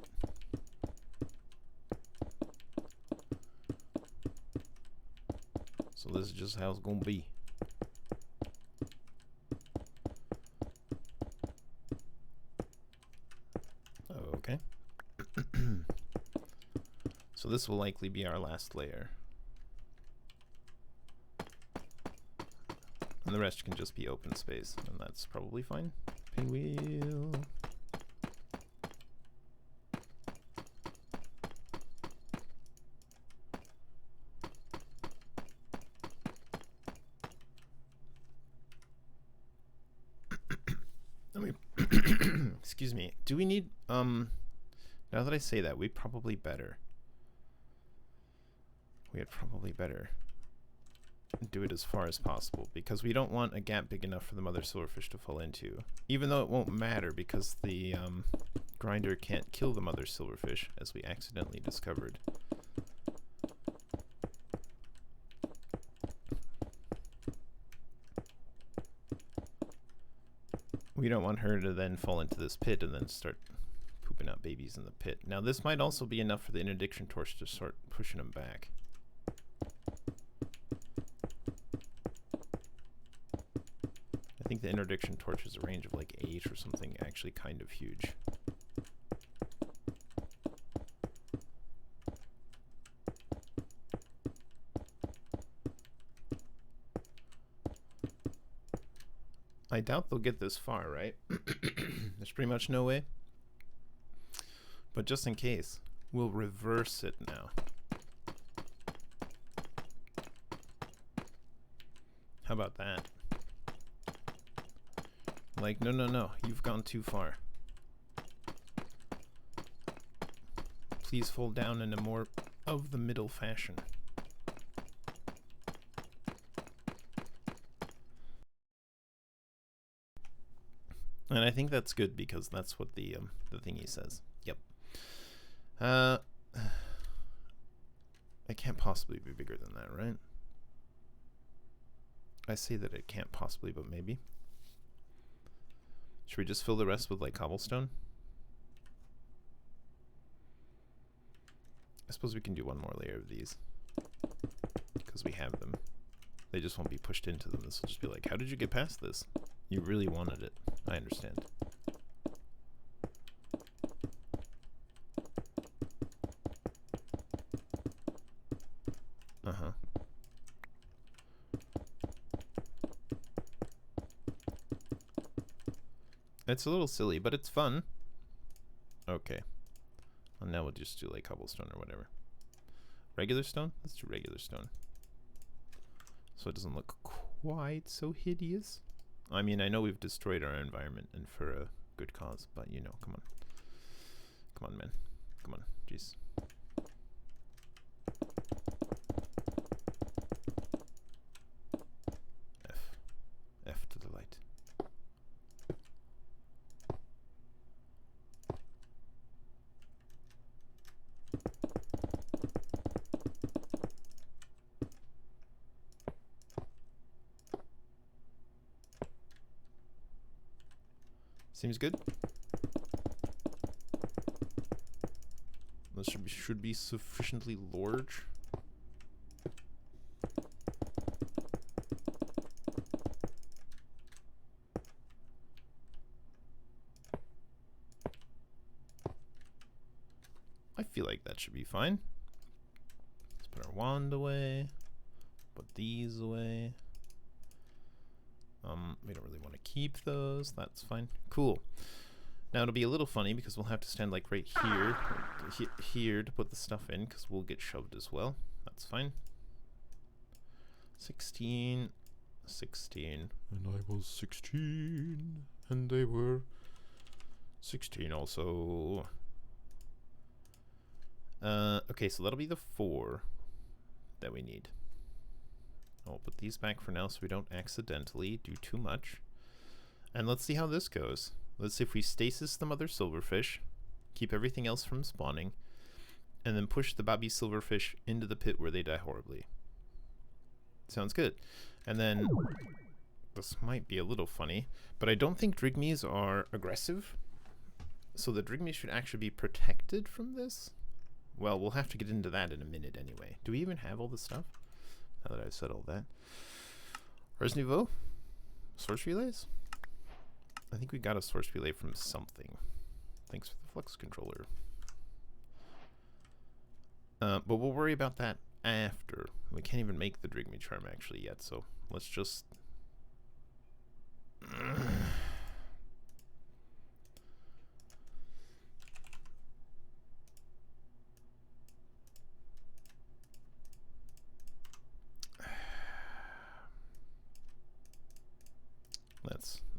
So this is just how it's gonna be. Okay. So this will likely be our last layer. And the rest can just be open space, and that's probably fine. Pinwheel. Excuse me. Do we need now that I say that, we'd probably better do it as far as possible, because we don't want a gap big enough for the Mother Silverfish to fall into, even though it won't matter because the grinder can't kill the Mother Silverfish, as we accidentally discovered. We don't want her to then fall into this pit and then start pooping out babies in the pit. Now this might also be enough for the interdiction torch to start pushing them back. I think the interdiction torch has a range of like 8 or something, actually kind of huge. I doubt they'll get this far, right? There's pretty much no way. But just in case, we'll reverse it now. How about that? Like, no, you've gone too far. Please fold down in a more of the middle fashion. And I think that's good because that's what the thingy says. Yep. It can't possibly be bigger than that, right? I say that it can't possibly, but maybe. Should we just fill the rest with like cobblestone? I suppose we can do one more layer of these because we have them. They just won't be pushed into them. This will just be like, how did you get past this? You really wanted it. I understand. Uh-huh. It's a little silly, but it's fun. Okay. Well, now we'll just do like cobblestone or whatever. Regular stone? Let's do regular stone. So it doesn't look quite so hideous. I mean, I know we've destroyed our environment and for a good cause, but you know, come on. Come on, man. Come on. Jeez. F to the light. Seems good. This should be sufficiently large. I feel like that should be fine. Let's put our wand away. Put these away. We don't really want to keep those. That's fine. Cool. Now it'll be a little funny because we'll have to stand like right here, here to put the stuff in because we'll get shoved as well. That's fine. 16, 16, and I was 16, and they were 16 also. Okay, so that'll be the 4 that we need. I'll put these back for now so we don't accidentally do too much. And let's see how this goes. Let's see if we stasis the Mother Silverfish, keep everything else from spawning, and then push the baby silverfish into the pit where they die horribly. Sounds good. And then, this might be a little funny, but I don't think Drygmies are aggressive. So the Drygmies should actually be protected from this. Well, we'll have to get into that in a minute anyway. Do we even have all the stuff? Now that I've said all that. Res Nouveau? Source relays? I think we got a source relay from something. Thanks for the flux controller. But we'll worry about that after. We can't even make the Drygmy Charm actually yet, so let's just...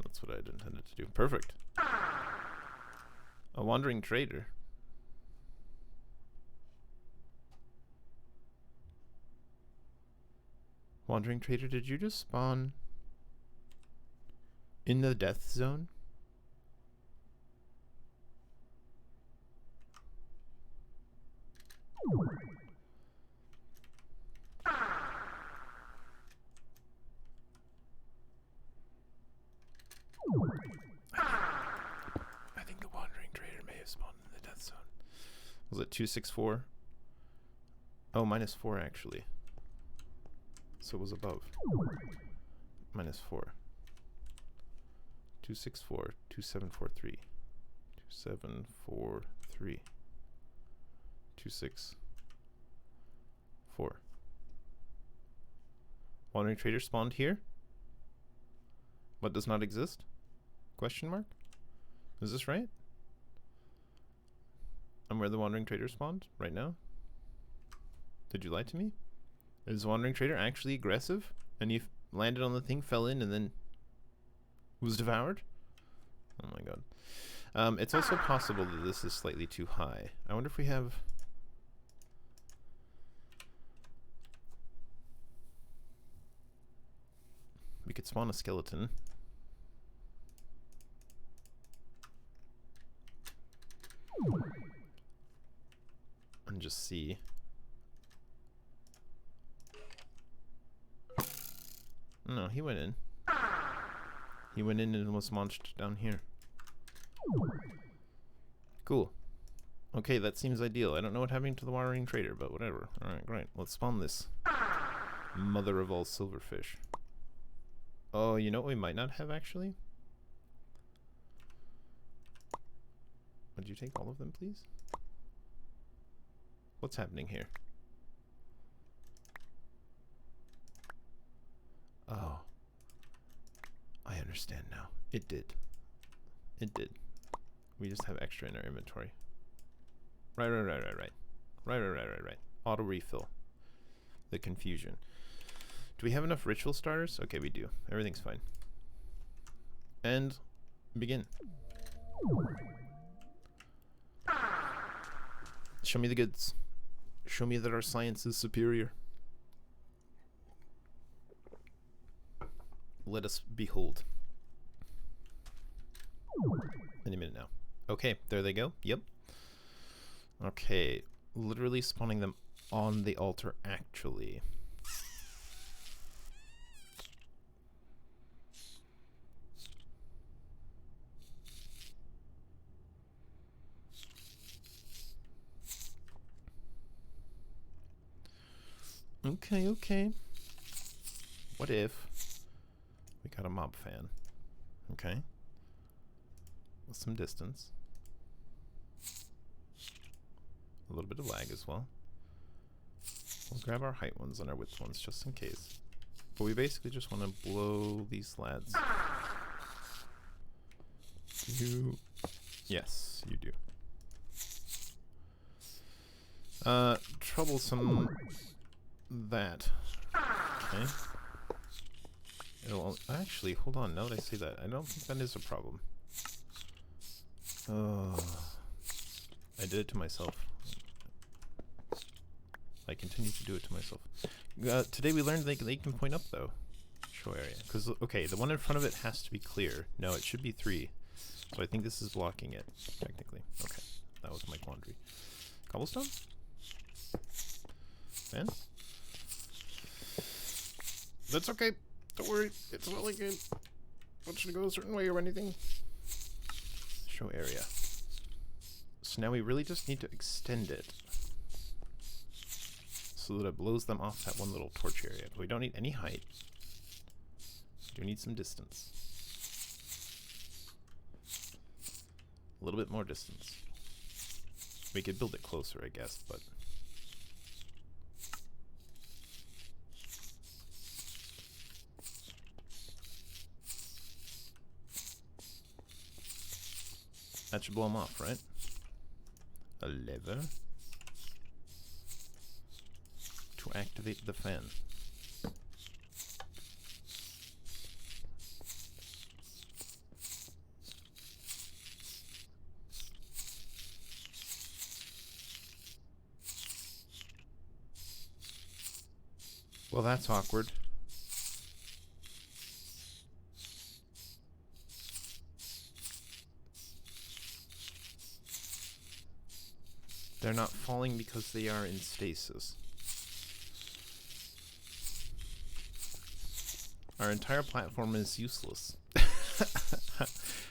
That's what I'd intended to do. Perfect. A wandering trader. Wandering trader, did you just spawn in the death zone? I think the wandering trader may have spawned in the death zone. Was it 264? Oh, -4 actually. So it was above. -4. 264, 2743. 2743. 264. Wandering trader spawned here? What does not exist? Question mark? Is this right? I'm where the wandering trader spawned right now? Did you lie to me? Is the wandering trader actually aggressive? And he landed on the thing, fell in, and then was devoured? Oh my god. It's also possible that this is slightly too high. I wonder if we have... We could spawn a skeleton. And just see. No, he went in. He went in and was launched down here. Cool. Okay, that seems ideal. I don't know what happened to the wandering trader, but whatever. Alright, great. Let's spawn this mother of all silverfish. Oh, you know what we might not have actually? Would you take all of them, please? What's happening here? Oh. I understand now. It did. It did. We just have extra in our inventory. Right. Right. Auto refill. The confusion. Do we have enough ritual starters? Okay, we do. Everything's fine. And begin. Show me the goods. Show me that our science is superior. Let us behold. Any minute now. Okay, there they go. Yep. Okay, literally spawning them on the altar, actually. Okay. What if we got a mob fan? Okay. With some distance. A little bit of lag as well. We'll grab our height ones and our width ones just in case. But we basically just want to blow these lads. Yes, you do. Troublesome that. Okay. It'll actually, hold on, now that I say that, I don't think that is a problem. Oh, I did it to myself. I continue to do it to myself. Today we learned they can point up though. Show area. Because, okay, the one in front of it has to be clear. No, it should be 3. So I think this is blocking it, technically. Okay, that was my quandary. Cobblestone? Man? That's okay. Don't worry. It's not like it wants you to go a certain way or anything. Show area. So now we really just need to extend it so that it blows them off that one little torch area. But we don't need any height. We do need some distance. A little bit more distance. We could build it closer, I guess, but... that should blow them off, right? A lever to activate the fan. Well, that's awkward. They're not falling because they are in stasis. Our entire platform is useless.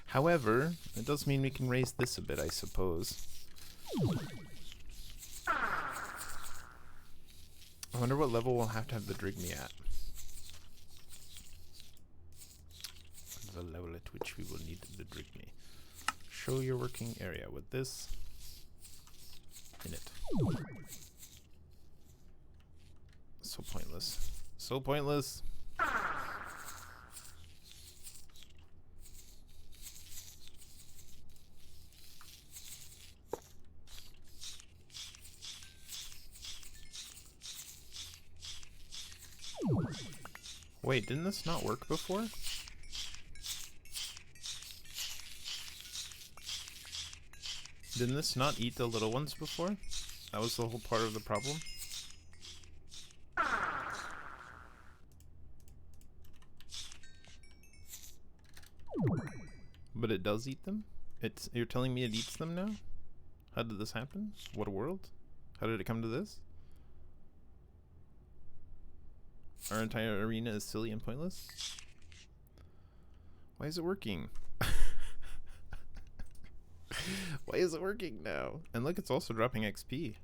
However, it does mean we can raise this a bit, I suppose. I wonder what level we'll have to have the Drygmy at. The level at which we will need the Drygmy. Show your working area with this in it. So pointless. So pointless. Wait, didn't this not work before? Didn't this not eat the little ones before? That was the whole part of the problem? But it does eat them? You're telling me it eats them now? How did this happen? What a world? How did it come to this? Our entire arena is silly and pointless? Why is it working? Why is it working now? And look, it's also dropping XP.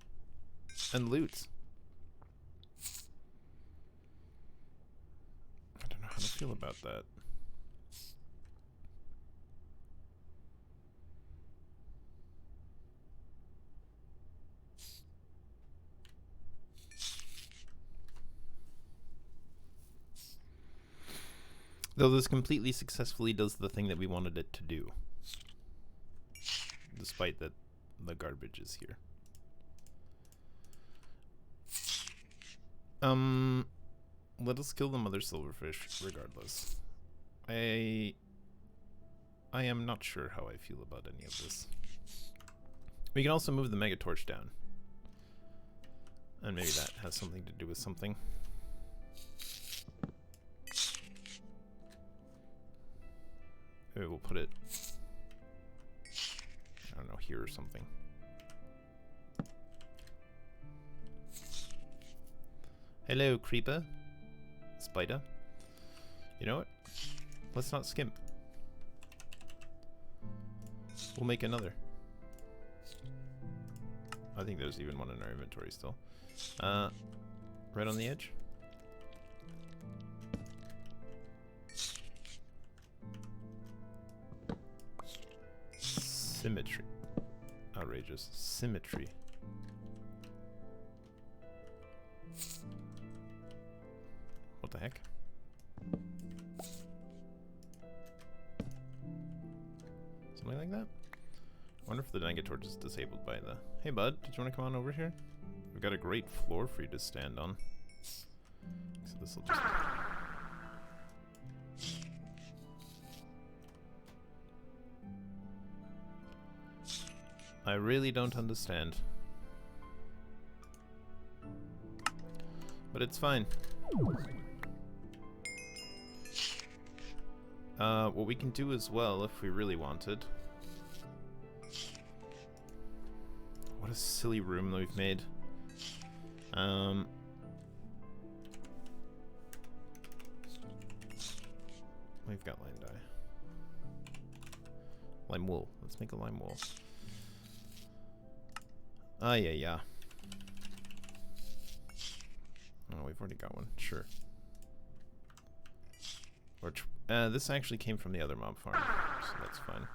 And loot. I don't know how do I feel about that? Though this completely successfully does the thing that we wanted it to do. Despite that the garbage is here. Let us kill the Mother Silverfish regardless. I am not sure how I feel about any of this. We can also move the Mega Torch down. And maybe that has something to do with something. Maybe we'll put it, I don't know, here or something. Hello, creeper. Spider. You know what? Let's not skimp. We'll make another. I think there's even one in our inventory still. Right on the edge. Symmetry. Outrageous. Symmetry. What the heck? Something like that? I wonder if the Mega Torch is disabled by the... Hey bud, did you want to come on over here? We've got a great floor for you to stand on. So this will just... I really don't understand. But it's fine. What we can do as well, if we really wanted. What a silly room that we've made. We've got lime dye. Lime wool. Let's make a lime wool. Ah, yeah. Oh, we've already got one. Sure. Or this actually came from the other mob farm, so that's fine.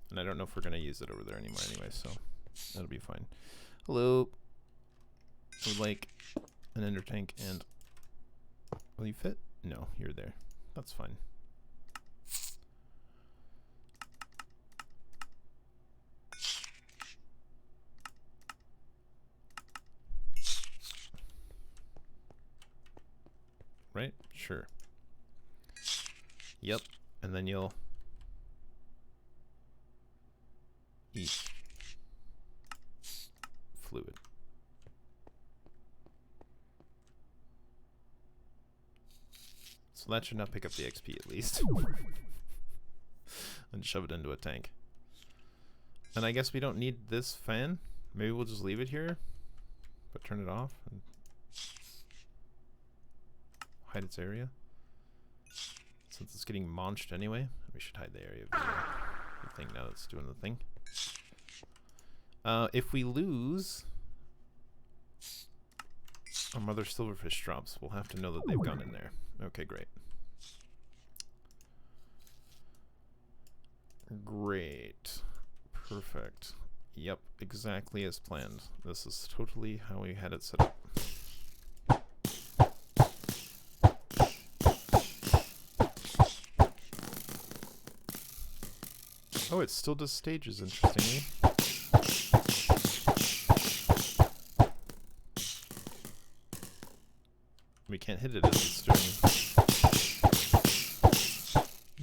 And I don't know if we're going to use it over there anymore anyway, so that'll be fine. Hello. I would like an ender tank and... Will you fit? No, you're there. That's fine. Right? Sure. Yep. And then you'll eat fluid. So that should not pick up the XP at least. And shove it into a tank. And I guess we don't need this fan. Maybe we'll just leave it here, but turn it off and hide its area. Since it's getting maunched anyway, we should hide the area of the thing now that's doing the thing. If we lose our Mother Silverfish drops, we'll have to know that they've gone in there. Okay, great. Great. Perfect. Yep, exactly as planned. This is totally how we had it set up. Oh, it still does stages, interestingly. We can't hit it as it's doing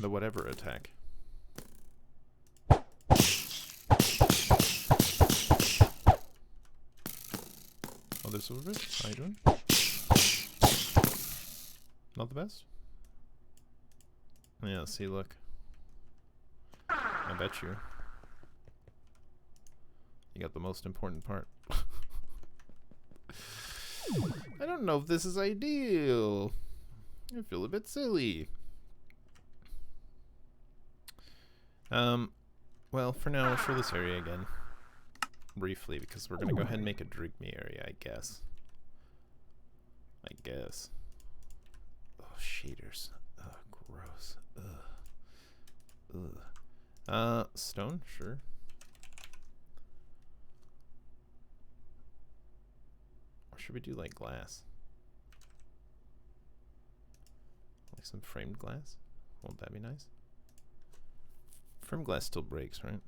the whatever attack. Oh, this over it? How you doing? Not the best? Yeah, see, look. I bet you. You got the most important part. I don't know if this is ideal. I feel a bit silly. Well, for now, we'll show this area again. Briefly, because we're going to go ahead and make a Drygmy area, I guess. I guess. Oh, shaders. Ugh, gross. Ugh. Stone, sure. Or should we do like glass? Like some framed glass? Won't that be nice? Framed glass still breaks, right?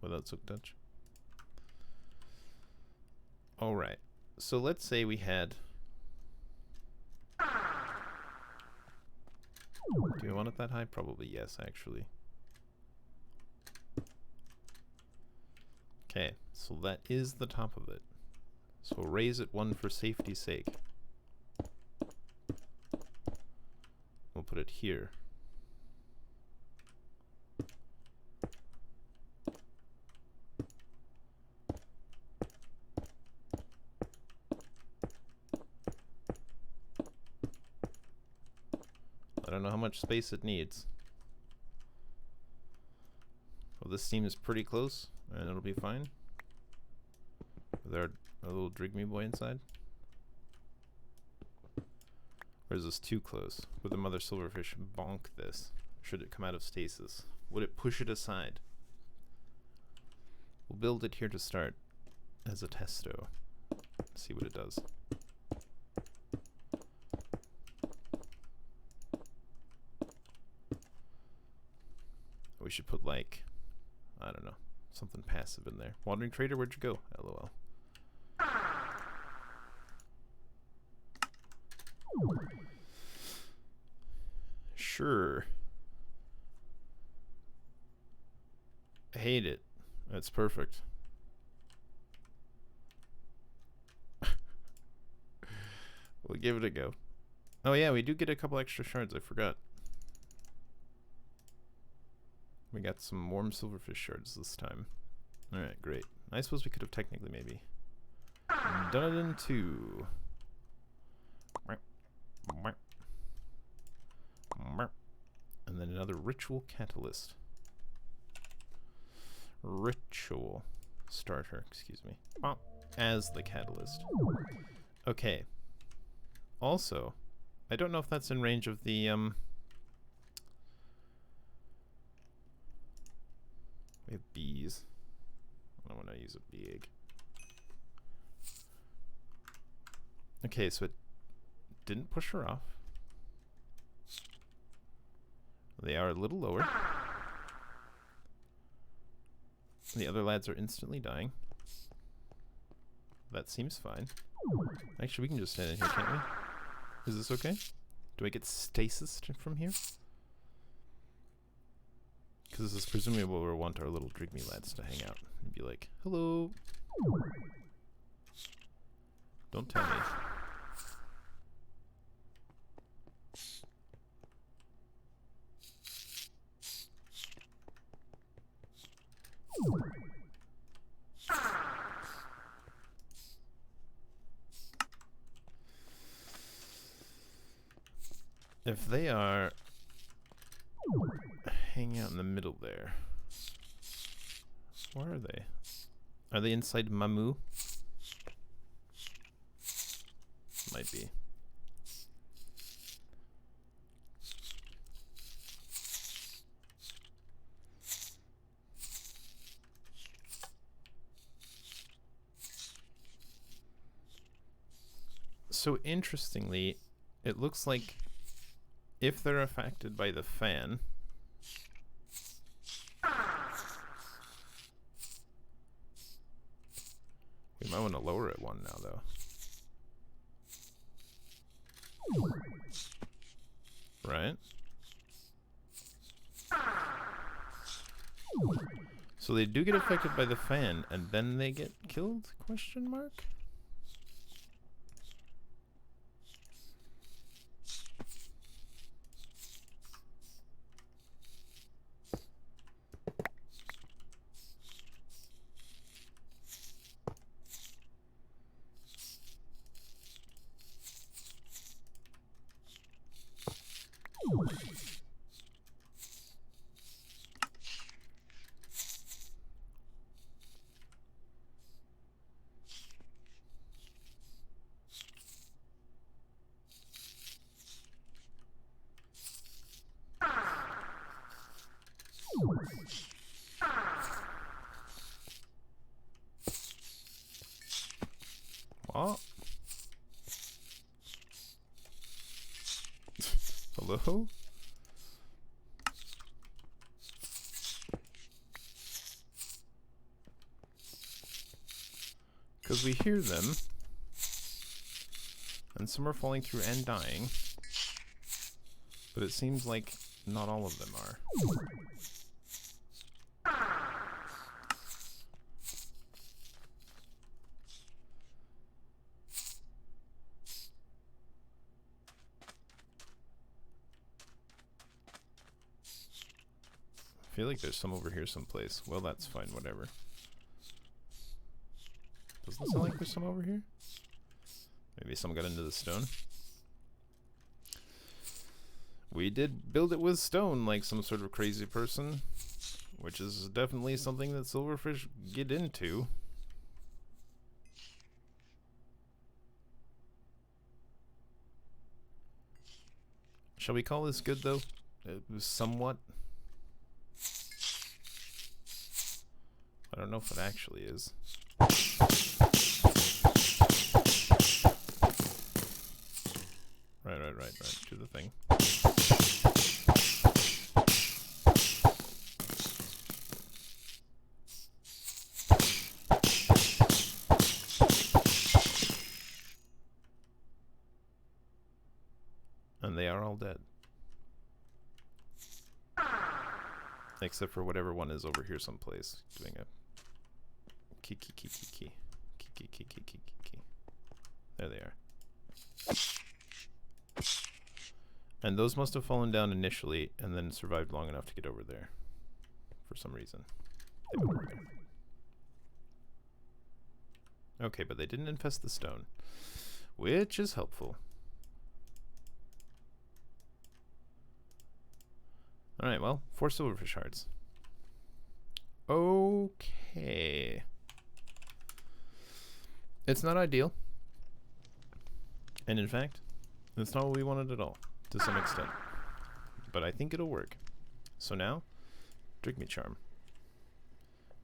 Without silk touch. Alright. So let's say we had... Do we want it that high? Probably yes, actually. Okay, so that is the top of it. So we'll raise it one for safety's sake. We'll put it here. I don't know how much space it needs. Well, this seems pretty close, and it'll be fine. With our little Drygmy boy inside. Or is this too close? Would the Mother Silverfish bonk this? Should it come out of stasis? Would it push it aside? We'll build it here to start as a testo. See what it does. We should put like, I don't know, something passive in there. Wandering Trader, where'd you go? LOL. Sure. I hate it. That's perfect. We'll give it a go. Oh yeah, we do get a couple extra shards, I forgot. We got some warm silverfish shards this time. Alright, great. I suppose we could have technically maybe done it in two. And then another ritual catalyst. Ritual starter, excuse me. As the catalyst. Okay. Also, I don't know if that's in range of the we have bees. I don't want to use a bee egg. Okay, so it didn't push her off. They are a little lower. The other lads are instantly dying. That seems fine. Actually, we can just stand in here, can't we? Is this okay? Do I get stasis from here? Because this is presumably where we'll want our little Drygmy lads to hang out and be like, hello. Don't tell me. If they are hanging out in the middle there, where are they? Are they inside Mamu? Might be. So interestingly, it looks like if they're affected by the fan, we might want to lower it one now, though. Right? So they do get affected by the fan, and then they get killed? Question mark? Hello? Because we hear them. And some are falling through and dying. But it seems like not all of them are. I feel like there's some over here someplace. Well, that's fine, whatever. Doesn't it sound like there's some over here? Maybe some got into the stone. We did build it with stone like some sort of crazy person, which is definitely something that silverfish get into. Shall we call this good though? It was somewhat. I don't know if it actually is. Right. Do the thing. And they are all dead. Except for whatever one is over here someplace doing a key. There they are. And those must have fallen down initially and then survived long enough to get over there. For some reason. Okay, but they didn't infest the stone. Which is helpful. Alright, well, 4 silverfish shards. Okay. It's not ideal. And in fact, it's not what we wanted at all, to some extent. But I think it'll work. So now, Drygmy Charm.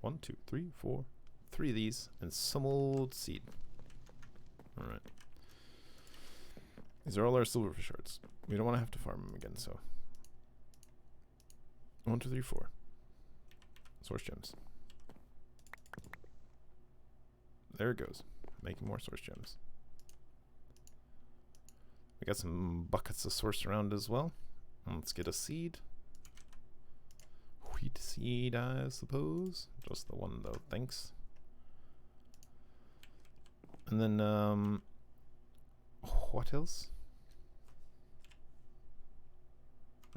1, 2, 3, 4. 3 of these, and some old seed. Alright. These are all our silverfish shards. We don't want to have to farm them again, so. 1, 2, 3, 4. Source gems. There it goes. Making more source gems. We got some buckets of source around as well. Let's get a seed. Wheat seed, I suppose. Just the one though, thanks. And then, what else?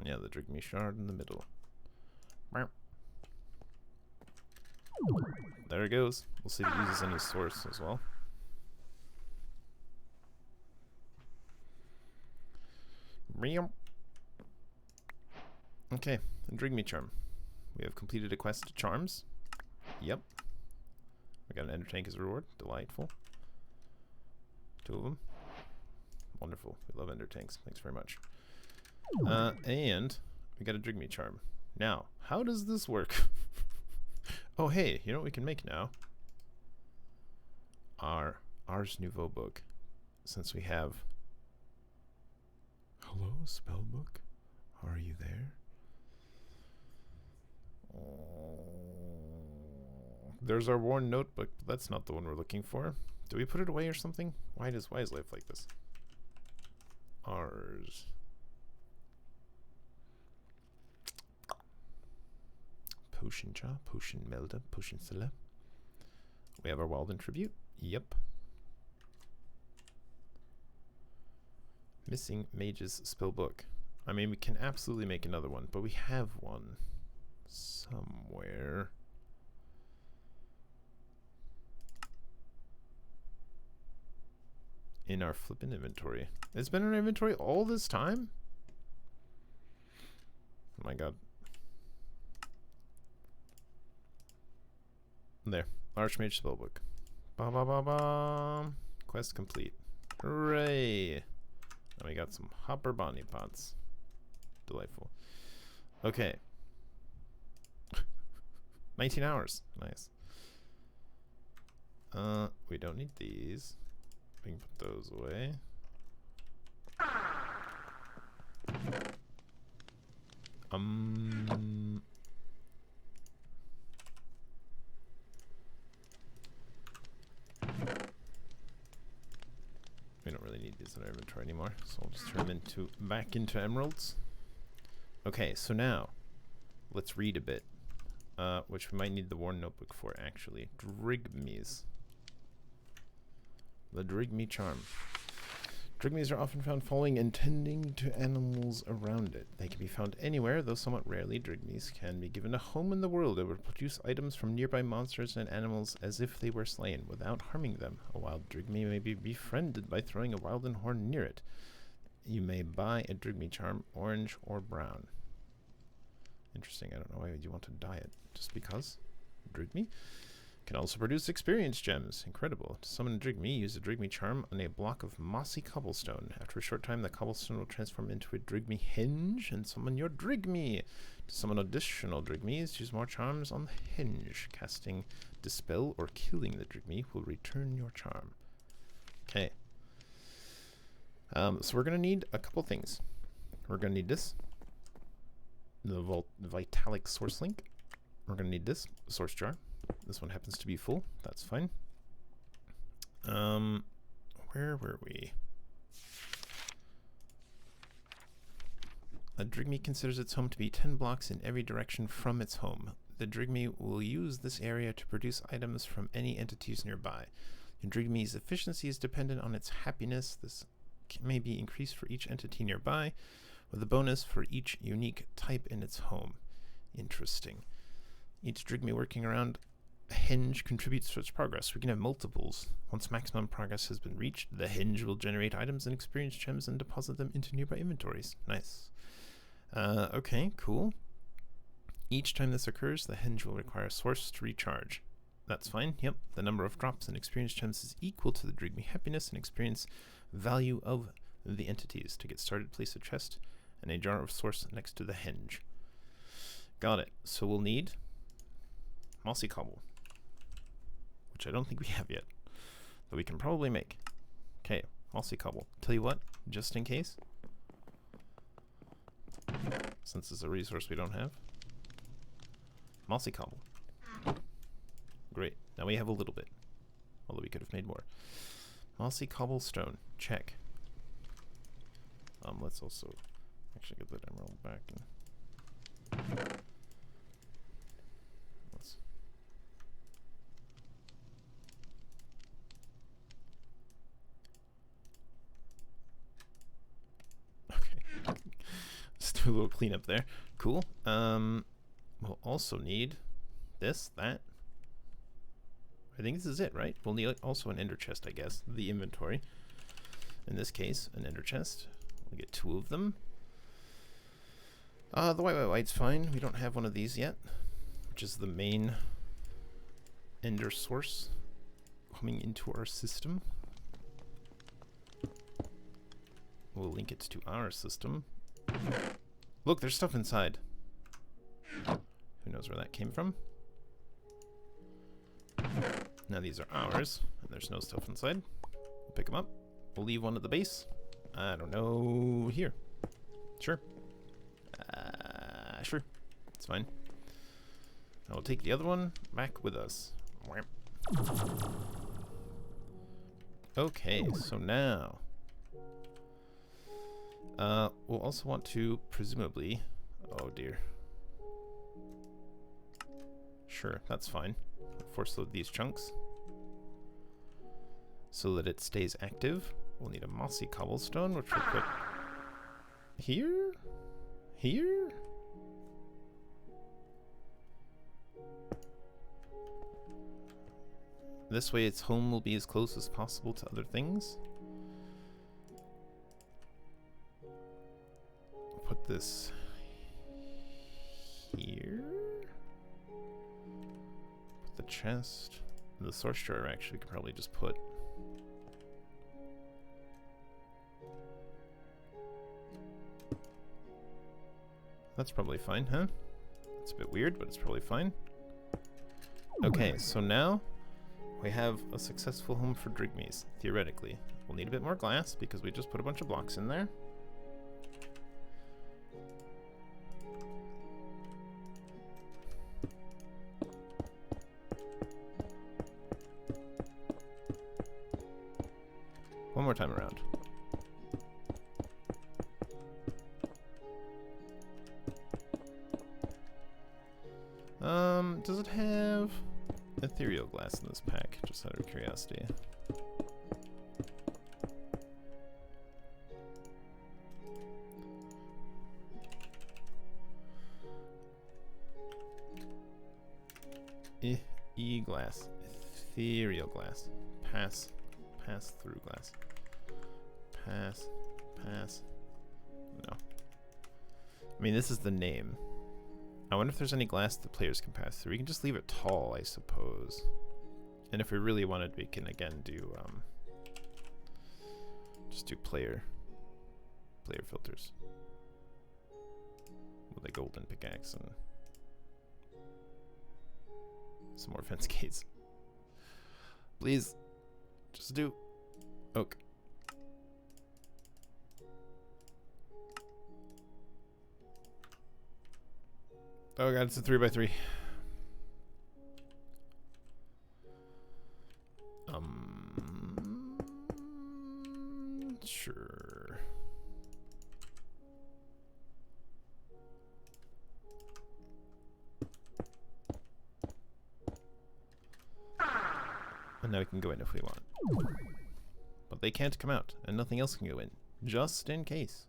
Yeah, the Drygmy shard in the middle. There it goes. We'll see if it uses any source as well. Okay, Drygmy Charm. We have completed a quest to Charms. Yep. We got an ender tank as a reward. Delightful. 2 of them. Wonderful. We love ender tanks. Thanks very much. And we got a Drygmy Charm. Now, how does this work? Oh, hey, you know what we can make now? Our Ars Nouveau book. Since we have... Hello, spellbook? Are you there? There's our worn notebook, but that's not the one we're looking for. Do we put it away or something? Why is life like this? Ars. Potion Jaw, Potion Melda, Potion Silla. We have our Walden Tribute. Yep. Missing Mage's Spellbook. I mean, we can absolutely make another one, but we have one somewhere. In our flippin' inventory. It's been in our inventory all this time? Oh my god. There. Archmage Spellbook. Ba ba ba ba. Quest complete. Hooray! And we got some Hopper Bonnie Pots. Delightful. Okay. 19 hours. Nice. We don't need these. We can put those away. We don't really need these in our inventory anymore, so we'll just turn them back into emeralds. Okay, so now let's read a bit, which we might need the Worn Notebook for, actually. Drygmies. The Drygmy Charm. Drygmies are often found falling and tending to animals around it. They can be found anywhere, though somewhat rarely. Drygmies can be given a home in the world. It would produce items from nearby monsters and animals as if they were slain, without harming them. A wild Drygmy may be befriended by throwing a wilden horn near it. You may buy a Drygmy Charm, orange or brown. Interesting. I don't know why you want to dye it. Just because? Drygmy? Can also produce experience gems. Incredible. To summon a Drygmy, use a Drygmy Charm on a block of mossy cobblestone. After a short time, the cobblestone will transform into a Drygmy hinge and summon your Drygmy. To summon additional Drygmies, use more charms on the hinge. Casting Dispel or killing the Drygmy will return your charm. Okay. So we're going to need a couple things. We're going to need this. The Vitalic Source Link. We're going to need this Source Jar. This one happens to be full. That's fine. Where were we? A Drygmy considers its home to be 10 blocks in every direction from its home. The Drygmy will use this area to produce items from any entities nearby. The Drygmy's efficiency is dependent on its happiness. This may be increased for each entity nearby, with a bonus for each unique type in its home. Interesting. Each Drygmy working around a hinge contributes to its progress. We can have multiples. Once maximum progress has been reached, the hinge will generate items and experience gems and deposit them into nearby inventories. Nice. Okay, cool. Each time this occurs, the hinge will require a source to recharge. That's fine. Yep. The number of drops and experience gems is equal to the Drygmy happiness and experience value of the entities. To get started, place a chest and a jar of source next to the hinge. Got it. So we'll need mossy cobble, which I don't think we have yet, but we can probably make. Okay, mossy cobble. Tell you what, just in case, since it's a resource we don't have, mossy cobble. Great. Now we have a little bit, although we could have made more. Mossy cobblestone. Check. Let's also actually get that emerald back. Let's do a little cleanup there. Cool. We'll also need this, that. I think this is it, right? We'll need also an ender chest, I guess. The inventory. In this case, an ender chest. We'll get 2 of them. The white's fine. We don't have one of these yet, which is the main ender source coming into our system. We'll link it to our system. Look, there's stuff inside. Who knows where that came from? Now these are ours, and there's no stuff inside. We'll pick them up. We'll leave one at the base. I don't know, here. Sure. Sure. It's fine. I will take the other one back with us. Okay, so now we'll also want to presumably, oh dear. Sure, that's fine. Force load these chunks so that it stays active. We'll need a mossy cobblestone, which we'll put here, here. This way its home will be as close as possible to other things. Put this here. Put the chest. The source jar actually could probably just put. That's probably fine, huh? It's a bit weird, but it's probably fine. Okay, so now we have a successful home for Drygmies, theoretically. We'll need a bit more glass because we just put a bunch of blocks in there. more time around. Does it have ethereal glass in this pack? Just out of curiosity. E-glass. Ethereal glass. Pass through glass. Pass. No. I mean, this is the name. I wonder if there's any glass the players can pass through. We can just leave it tall, I suppose. And if we really wanted, we can again do just do player filters with a golden pickaxe and some more fence gates. Please, just do oak. Oh god, it's a 3x3. Sure. And now we can go in if we want. But they can't come out, and nothing else can go in. Just in case.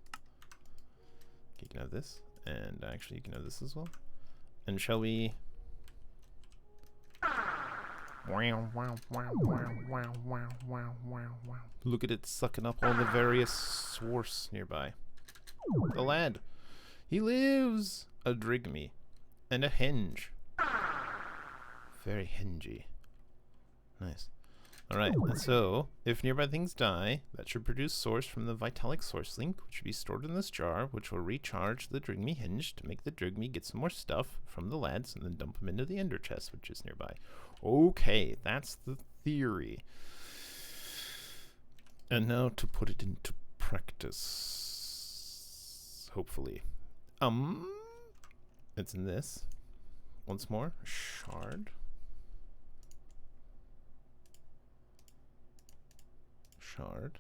Okay, you can have this, and actually you can have this as well. And shall we... Look at it sucking up all the various source nearby. The lad. He lives! A Drygmy. And a henge. Very hengey. Nice. Alright, and so, if nearby things die, that should produce source from the Vitalic source link, which should be stored in this jar, which will recharge the Drygmy hinge to make the Drygmy get some more stuff from the lads and then dump them into the ender chest, which is nearby. Okay, that's the theory. And now to put it into practice. Hopefully. It's in this. Once more. Shard. Shard.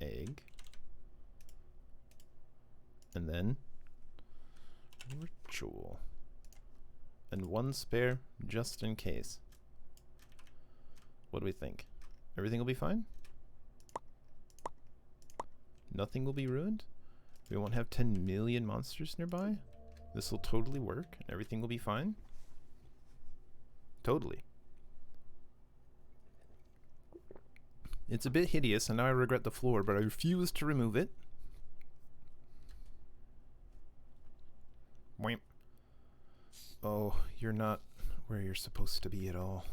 Egg. And then ritual. And one spare just in case. What do we think? Everything will be fine? Nothing will be ruined? We won't have 10 million monsters nearby? This will totally work and everything will be fine? Totally. It's a bit hideous and now I regret the floor, but I refuse to remove it. Wimp. Oh, you're not where you're supposed to be at all.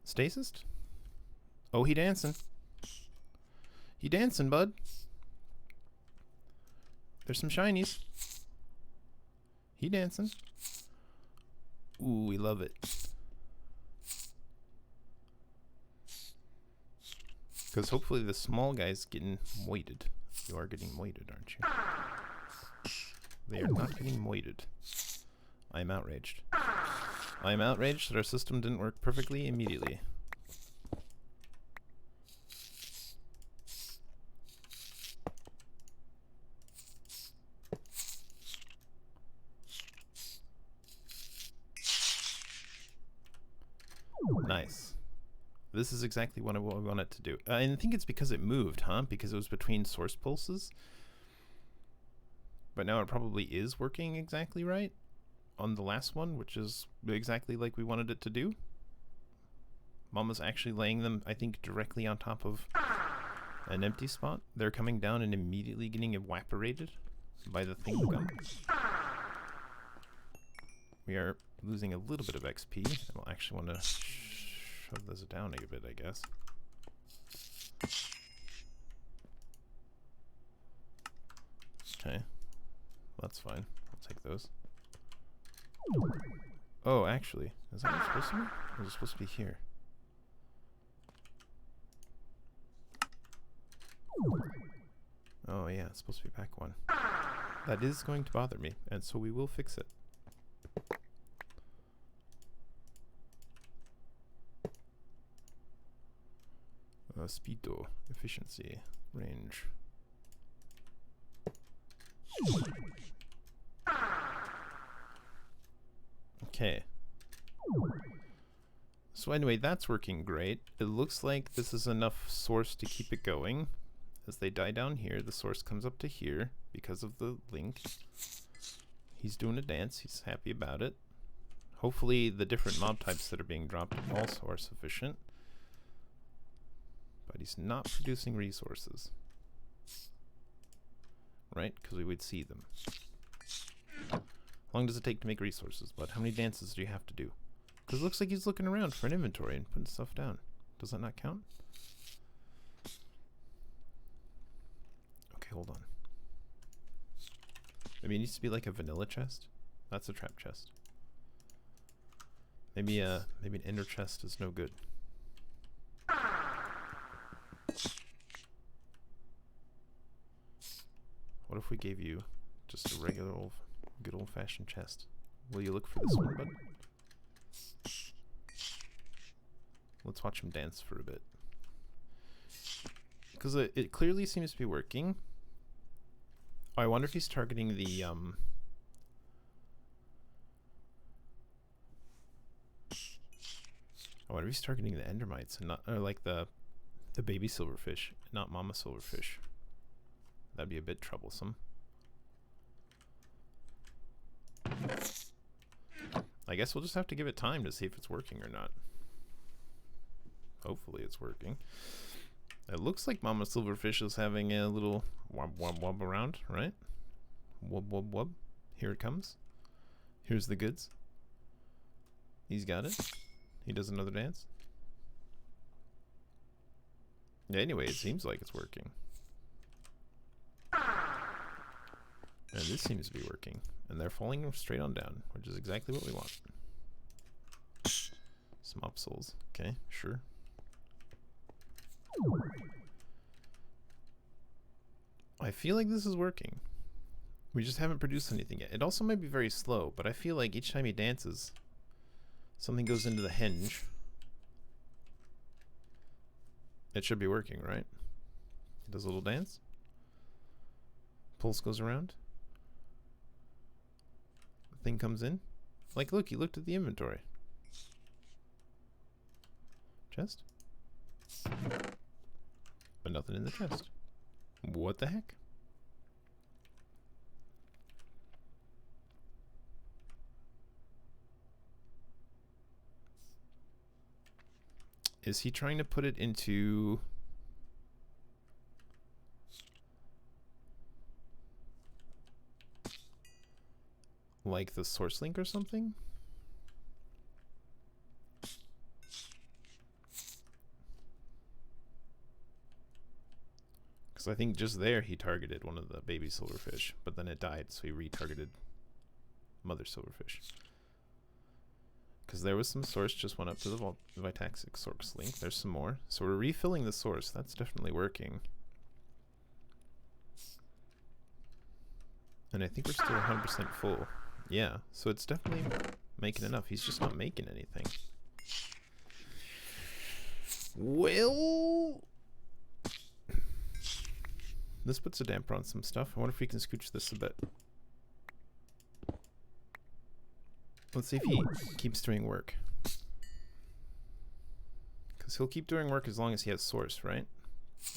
Stasis? Oh, he dancing. He dancing, bud. There's some shinies. He dancing. Ooh, we love it. Because hopefully the small guy's getting moited. You are getting moited, aren't you? They are not getting moited. I am outraged. I am outraged that our system didn't work perfectly immediately. Nice. This is exactly what I want it to do. I think it's because it moved, huh? Because it was between source pulses. But now it probably is working exactly right on the last one, which is exactly like we wanted it to do. Mama's actually laying them, I think, directly on top of an empty spot. They're coming down and immediately getting evaporated by the thing gum. We are losing a little bit of XP, and we'll actually want to shove this down a bit, I guess. Okay. That's fine. I'll take those. Oh, actually, is that what it's supposed to be? Or is it supposed to be here? Oh yeah, it's supposed to be back one. That is going to bother me, and so we will fix it. Speedo, efficiency, range. Okay. So anyway, that's working great. It looks like this is enough source to keep it going. As they die down here, the source comes up to here because of the link. He's doing a dance. He's happy about it. Hopefully the different mob types that are being dropped also are sufficient. But he's not producing resources. Right? Because we would see them. How long does it take to make resources? But how many dances do you have to do? Because it looks like he's looking around for an inventory and putting stuff down. Does that not count? Okay, hold on. Maybe it needs to be like a vanilla chest. That's a trap chest. Maybe an ender chest is no good. What if we gave you just a regular good old-fashioned chest? Will you look for this one, bud? Let's watch him dance for a bit. Because it clearly seems to be working. Oh, I wonder if he's targeting the I wonder if he's targeting the endermites and not, or like the baby silverfish, not mama silverfish. That'd be a bit troublesome. I guess we'll just have to give it time to see if it's working or not. Hopefully it's working. It looks like mama silverfish is having a little wub wub wub around, right? Wub wub wub. Here it comes. Here's the goods. He's got it. He does another dance. Anyway, it seems like it's working. And this seems to be working. And they're falling straight on down, which is exactly what we want. Some up souls. Okay, sure. I feel like this is working. We just haven't produced anything yet. It also might be very slow, but I feel like each time he dances, something goes into the hinge. It should be working, right? He does a little dance. Pulse goes around. The thing comes in. Like, look, he looked at the inventory. Chest? But nothing in the chest. What the heck? Is he trying to put it into like the source link or something? Because I think just there he targeted one of the baby silverfish, but then it died, so he retargeted Mother Silverfish. Because there was some source, just went up to the Vitaxic source link. There's some more. So we're refilling the source. That's definitely working. And I think we're still 100% full. Yeah, so it's definitely making enough. He's just not making anything. Well, this puts a damper on some stuff. I wonder if we can scooch this a bit. Let's see if he keeps doing work. Because he'll keep doing work as long as he has source, right?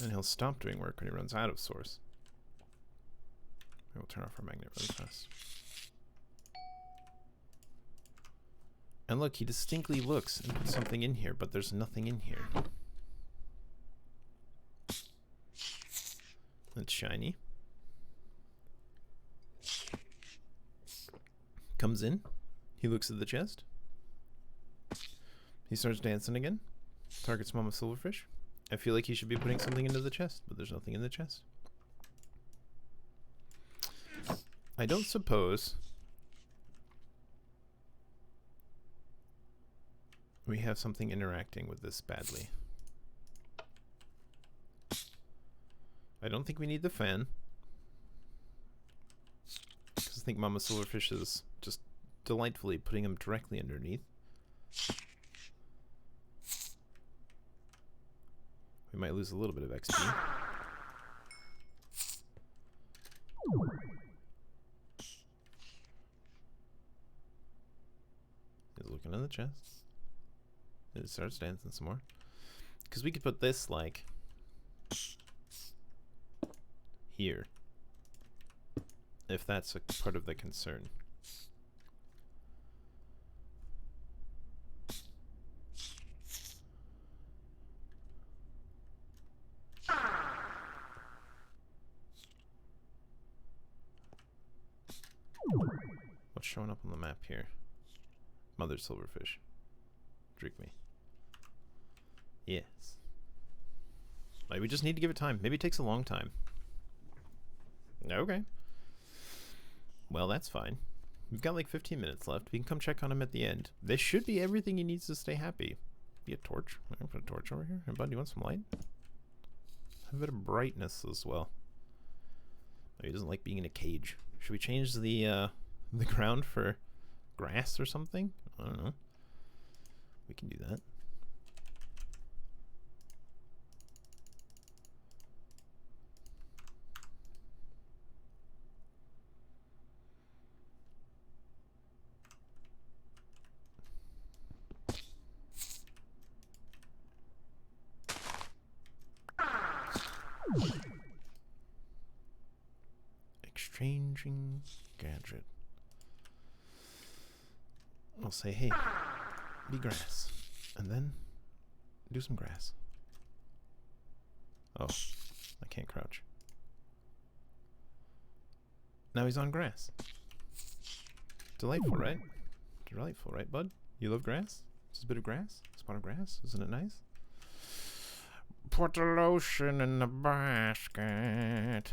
And he'll stop doing work when he runs out of source. We'll turn off our magnet really fast. And look, he distinctly looks and puts something in here, but there's nothing in here. It's shiny. Comes in. He looks at the chest. He starts dancing again. Targets Mama Silverfish. I feel like he should be putting something into the chest, but there's nothing in the chest. I don't suppose we have something interacting with this badly. I don't think we need the fan. Because I think Mama Silverfish is just delightfully putting him directly underneath. We might lose a little bit of XP. He's looking in the chest. It starts dancing some more. Because we could put this, like, here. If that's a part of the concern. What's showing up on the map here? Mother Silverfish. Drygmy. Yes. Like, we just need to give it time. Maybe it takes a long time. Okay. Well, that's fine. We've got like 15 minutes left. We can come check on him at the end. This should be everything he needs to stay happy. Be a torch. I'm gonna put a torch over here. Hey, bud, you want some light? Have a bit of brightness as well. Oh, he doesn't like being in a cage. Should we change the ground for grass or something? I don't know. We can do that. Exchanging gadget. I'll say, hey, be grass. And then do some grass. Oh, I can't crouch. Now he's on grass. Delightful, right? Delightful, right, bud? You love grass? Just a bit of grass? A spot of grass? Isn't it nice? Put the lotion in the basket.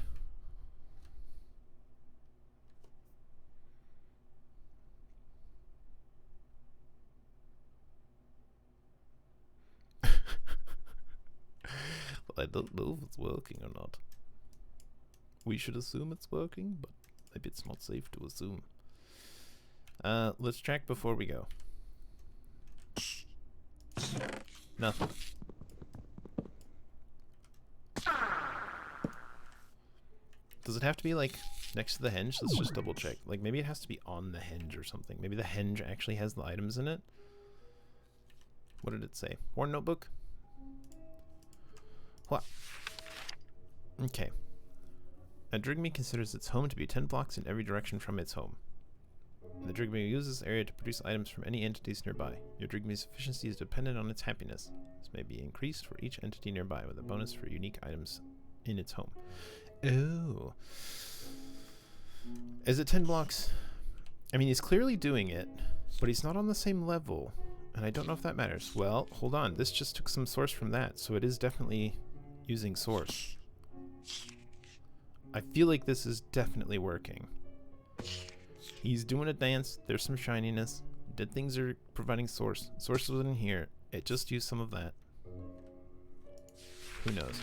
Well, I don't know if it's working or not. We should assume it's working, but maybe it's not safe to assume. Let's check before we go. Nothing. Does it have to be like next to the henge? Let's just double check. Like maybe it has to be on the henge or something. Maybe the henge actually has the items in it. What did it say? War notebook? What? Okay. A Drygmy considers its home to be 10 blocks in every direction from its home. The Drygmy uses this area to produce items from any entities nearby. Your Drygmy's efficiency is dependent on its happiness. This may be increased for each entity nearby with a bonus for unique items in its home. Oh. Is it 10 blocks? I mean, he's clearly doing it, but he's not on the same level. And I don't know if that matters. Well, hold on. This just took some source from that, so it is definitely using source. I feel like this is definitely working. He's doing a dance. There's some shininess. Dead things are providing source. Source was in here. It just used some of that. Who knows?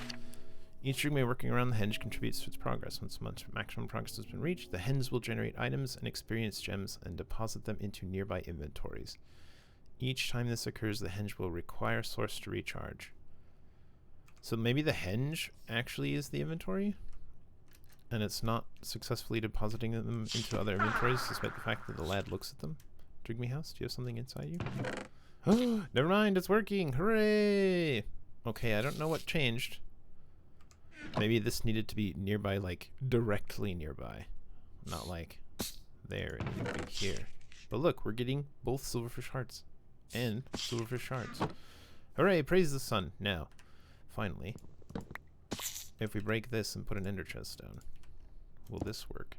Each Drygmy working around the henge contributes to its progress. Once maximum progress has been reached, the henge will generate items and experience gems and deposit them into nearby inventories. Each time this occurs, the henge will require source to recharge. So maybe the henge actually is the inventory? And it's not successfully depositing them into other inventories, despite the fact that the lad looks at them. Drygmy house, do you have something inside you? Oh, never mind, it's working! Hooray! Okay, I don't know what changed. Maybe this needed to be nearby, like, directly nearby. Not like there, it needed to be here. But look, we're getting both silverfish hearts and silverfish shards. Hooray, praise the sun. Now, finally, if we break this and put an ender chest down, will this work?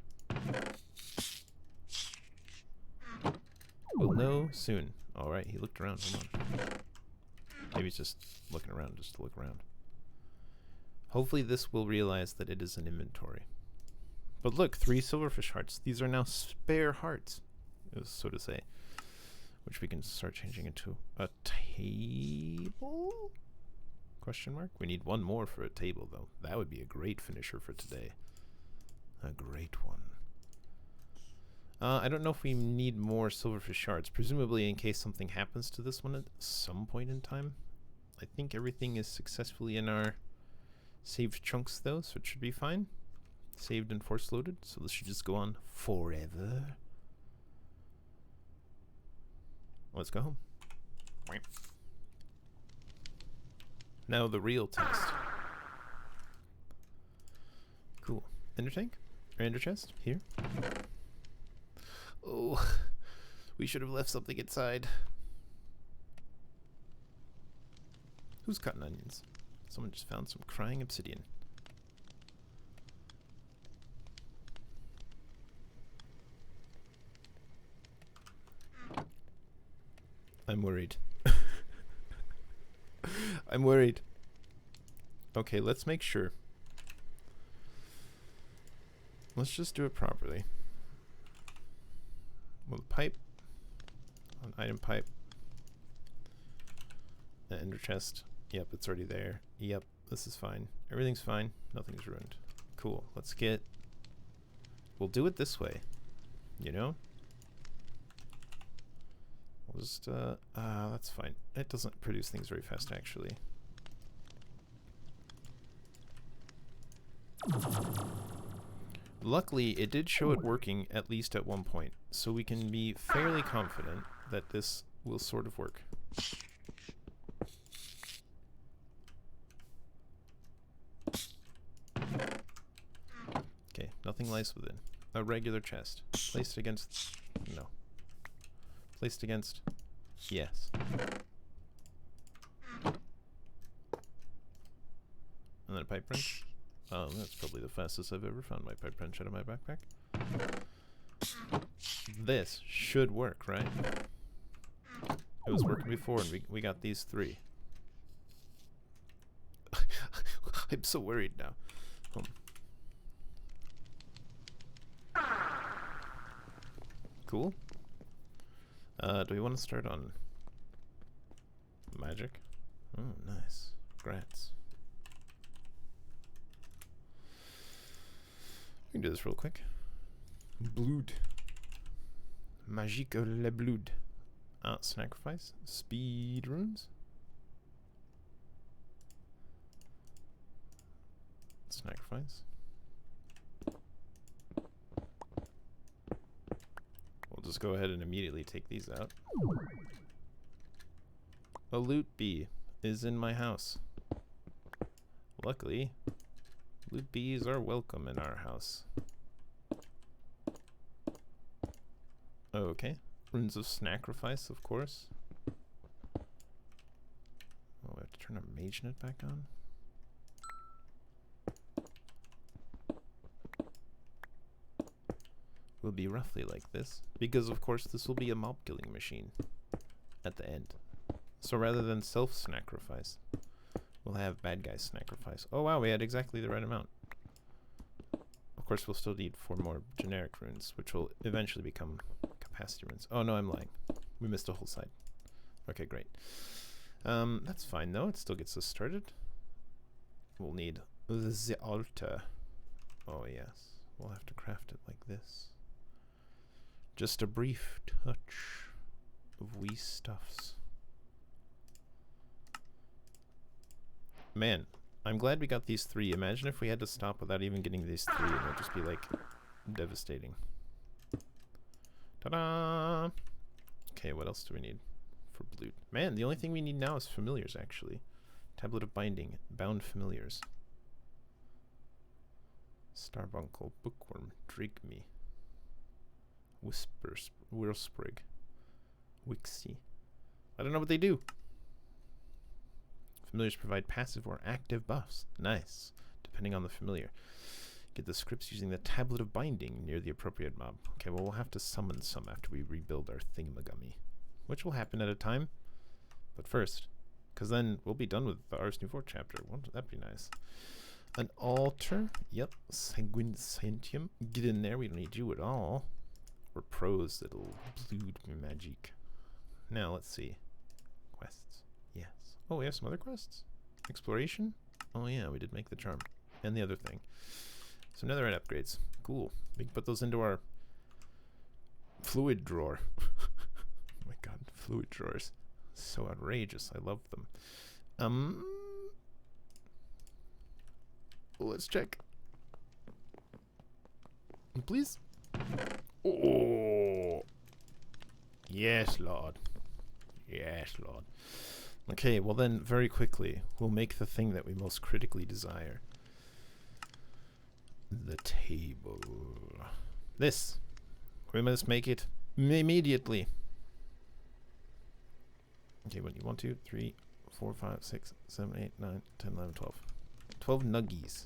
We'll know soon. Alright, he looked around. Hold on. Maybe he's just looking around just to look around. Hopefully this will realize that it is an inventory. But look, 3 silverfish hearts. These are now spare hearts, so to say. Which we can start changing into a table? Question mark? We need one more for a table, though. That would be a great finisher for today. A great one. I don't know if we need more silverfish shards. Presumably in case something happens to this one at some point in time. I think everything is successfully in our saved chunks though, so it should be fine. Saved and force loaded, so this should just go on forever. Let's go home. Now the real test. Cool. Ender tank? Or ender chest? Here. Oh, we should have left something inside. Who's cutting onions? Someone just found some crying obsidian. I'm worried. I'm worried. Okay, let's make sure. Let's just do it properly. With a pipe, an item pipe, an ender chest. Yep, it's already there. Yep, this is fine. Everything's fine. Nothing's ruined. Cool. Let's get... We'll do it this way. You know? We'll just, that's fine. It doesn't produce things very fast, actually. Luckily, it did show it working at least at one point, so we can be fairly confident that this will sort of work. Okay, nothing lies within. A regular chest. Placed against... No. Placed against... Yes. And then a pipe wrench. Oh, that's probably the fastest I've ever found my pipe wrench out of my backpack. This should work, right? It was working before and we got these three. I'm so worried now. Cool. Do we want to start on magic? Oh, nice. Grats. We can do this real quick. Blood. Magique le blood. Sacrifice. Speed runes. Sacrifice. We'll just go ahead and immediately take these out. A loot bee is in my house. Luckily, loot bees are welcome in our house. Okay. Runes of Sacrifice, of course. Oh, we have to turn our mage net back on. Will be roughly like this, because of course this will be a mob killing machine at the end. So rather than self-sacrifice, we'll have bad guys sacrifice. Oh wow, we had exactly the right amount. Of course we'll still need 4 more generic runes, which will eventually become capacity runes. Oh no, I'm lying. We missed a whole side. Okay, great. That's fine though, it still gets us started. We'll need the altar. Oh yes, we'll have to craft it like this. Just a brief touch of wee stuffs. Man, I'm glad we got these 3. Imagine if we had to stop without even getting these 3, and it would just be like devastating. Ta-da! Okay, what else do we need for loot? Man, the only thing we need now is familiars, actually. Tablet of Binding, bound familiars. Starbuncle, bookworm, Drygmy, Whirlsprig, Wixie. I don't know what they do. Familiars provide passive or active buffs. Nice. Depending on the familiar. Get the scripts using the Tablet of Binding near the appropriate mob. Okay, well we'll have to summon some after we rebuild our thingamagummy. Which will happen at a time. But first, because then we'll be done with the Ars Nouveau chapter. Won't that be nice? An altar. Yep. Sanguine Scientium. Get in there. We don't need you at all. We're pros that'll blood magic. Now, let's see. Quests. Yes. Oh, we have some other quests? Exploration? Oh yeah, we did make the charm. And the other thing. So netherite upgrades. Cool. We can put those into our fluid drawer. Oh my god, fluid drawers. So outrageous. I love them. Let's check. Please. Oh. Yes, Lord. Yes, Lord. Okay, well then, very quickly, we'll make the thing that we most critically desire. The table. This. We must make it immediately. Okay, what do you want? 2, 3, 4, 5, 6, 7, 8, 9, 10, 11, 12. 12 nuggies.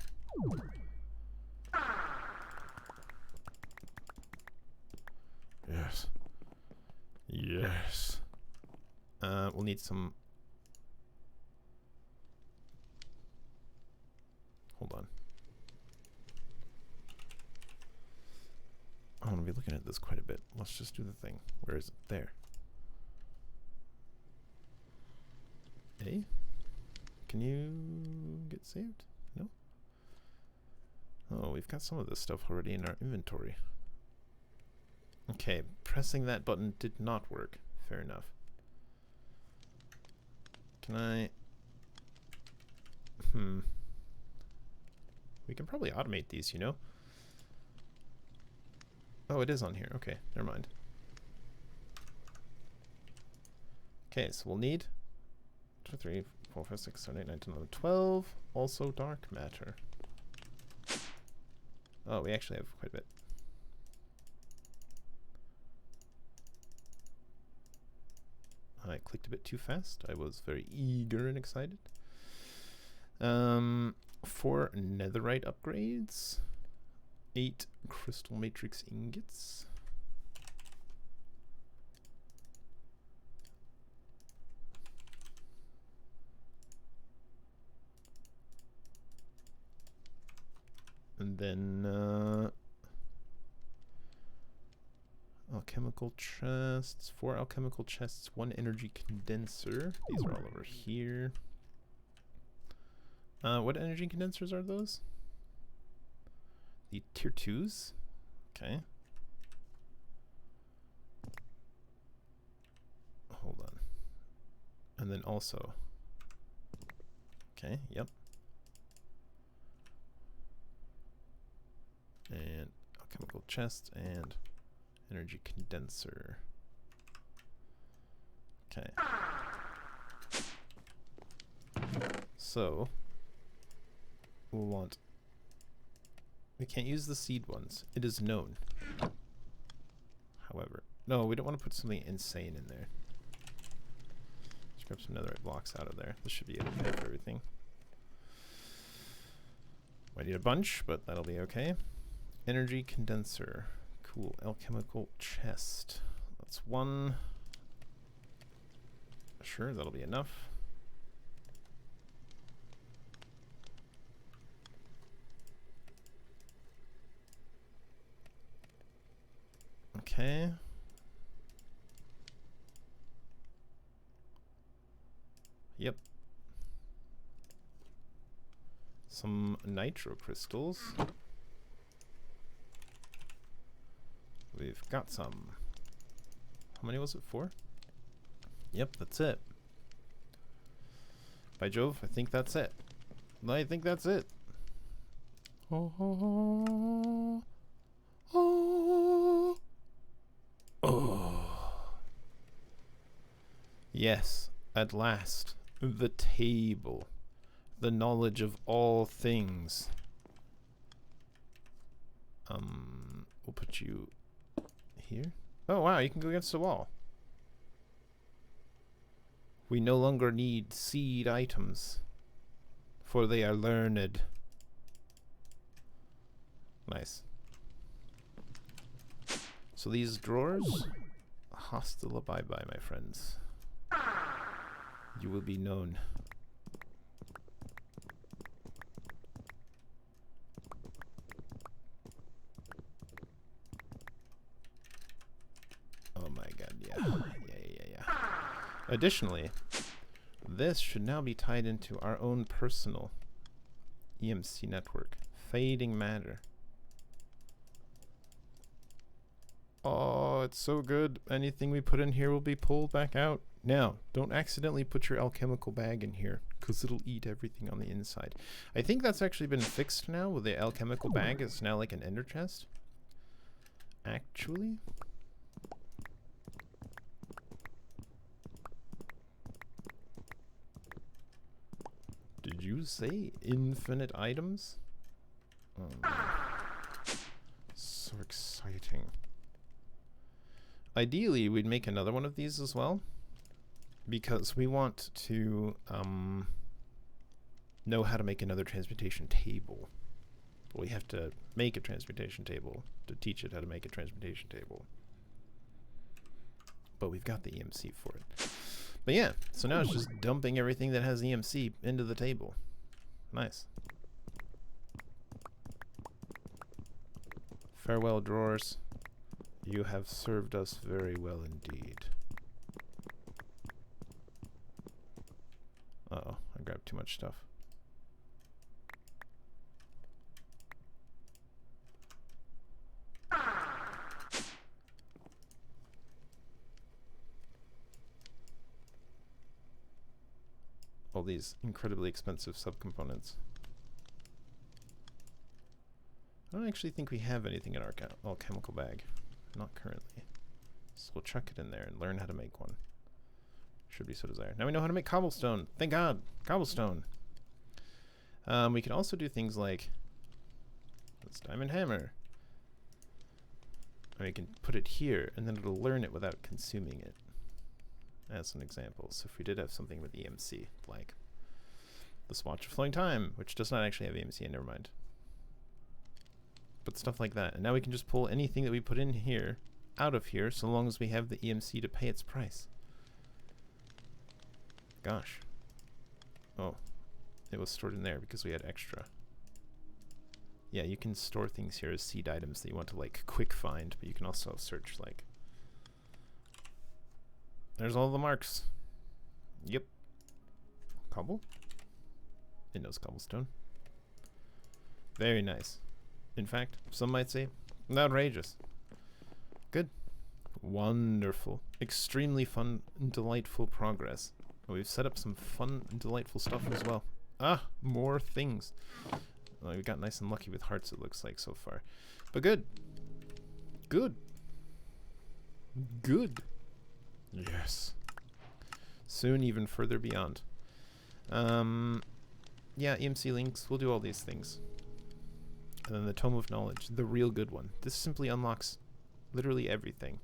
Yes. Yes. We'll need some... Hold on. I want to be looking at this quite a bit. Let's just do the thing. Where is it? There. A? Can you get saved? No? Oh, we've got some of this stuff already in our inventory. Okay, pressing that button did not work. Fair enough. Can I... We can probably automate these, you know? Oh, it is on here. Okay, never mind. Okay, so we'll need 2, 3, 4, 5, 6, 7, 8, 9, 10, 11, 12. Also dark matter. Oh, we actually have quite a bit. I clicked a bit too fast. I was very eager and excited. 4 netherite upgrades. 8 crystal matrix ingots. And then alchemical chests, 4 alchemical chests, 1 energy condenser. These are all over here. What energy condensers are those? The tier 2s. Okay. Hold on. And then also. Okay, yep. And alchemical chest and energy condenser. Okay. So we'll want... We can't use the seed ones. It is known. However, no, we don't want to put something insane in there. Just grab some netherite blocks out of there. This should be okay for everything. Might need a bunch, but that'll be okay. Energy condenser. Cool. Alchemical chest. That's 1. Sure, that'll be enough. Okay. Yep. Some nitro crystals. We've got some. How many was it? 4? Yep, that's it. By Jove, I think that's it. I think that's it. Oh, oh, oh, oh. Yes, at last, the table. The knowledge of all things. We'll put you here. Oh wow, you can go against the wall. We no longer need seed items, for they are learned. Nice. So these drawers, hasta la bye-bye, my friends. You will be known. Oh my god, yeah. Yeah. Additionally, this should now be tied into our own personal EMC network. Fading matter. Oh, it's so good. Anything we put in here will be pulled back out. Now, don't accidentally put your alchemical bag in here, because it'll eat everything on the inside. I think that's actually been fixed now, with the alchemical bag is now like an ender chest. Actually. Did you say infinite items? Oh, so exciting. Ideally, we'd make another one of these as well, because we want to know how to make another transmutation table. But we have to make a transmutation table to teach it how to make a transmutation table. But we've got the EMC for it. But yeah, so now it's just dumping everything that has EMC into the table. Nice. Farewell, drawers. You have served us very well indeed. Uh-oh, I grabbed too much stuff. All these incredibly expensive subcomponents. I don't actually think we have anything in our alchemical bag. Not currently. So we'll chuck it in there and learn how to make one. Should be so desired. Now we know how to make cobblestone. Thank God. Cobblestone. We can also do things like this diamond hammer. And we can put it here and then it'll learn it without consuming it. As an example. So if we did have something with EMC, like the swatch of flowing time, which does not actually have EMC, never mind. But stuff like that. And now we can just pull anything that we put in here out of here, so long as we have the EMC to pay its price. Gosh. Oh. It was stored in there because we had extra. Yeah, you can store things here as seed items that you want to like quick find, but you can also search like... There's all the marks. Yep. Cobble? It knows cobblestone. Very nice. In fact, some might say, outrageous. Good. Wonderful. Extremely fun and delightful progress. We've set up some fun and delightful stuff as well. Ah, more things. Well, we got nice and lucky with hearts, it looks like, so far. But good. Good. Good. Yes. Soon even further beyond. Yeah, EMC links. We'll do all these things. And then the Tome of Knowledge, the real good one. This simply unlocks literally everything.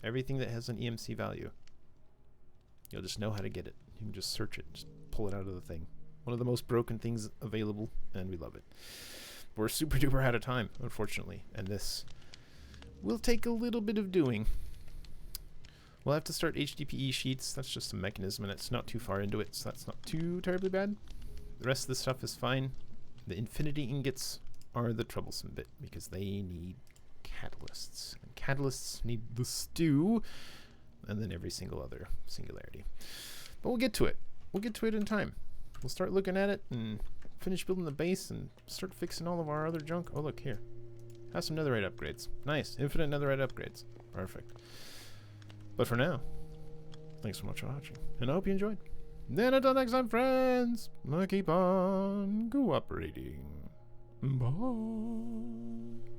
Everything that has an EMC value. You'll just know how to get it. You can just search it, just pull it out of the thing. One of the most broken things available, and we love it. We're super duper out of time, unfortunately, and this will take a little bit of doing. We'll have to start HDPE sheets. That's just a mechanism, and it's not too far into it, so that's not too terribly bad. The rest of the stuff is fine. The infinity ingots are the troublesome bit, because they need catalysts. And catalysts need the stew, and then every single other singularity. But we'll get to it. We'll get to it in time. We'll start looking at it and finish building the base and start fixing all of our other junk. Oh, look here. Have some netherite upgrades. Nice. Infinite netherite upgrades. Perfect. But for now, thanks so much for watching, and I hope you enjoyed. Then until next time, friends, keep on cooperating. Bye.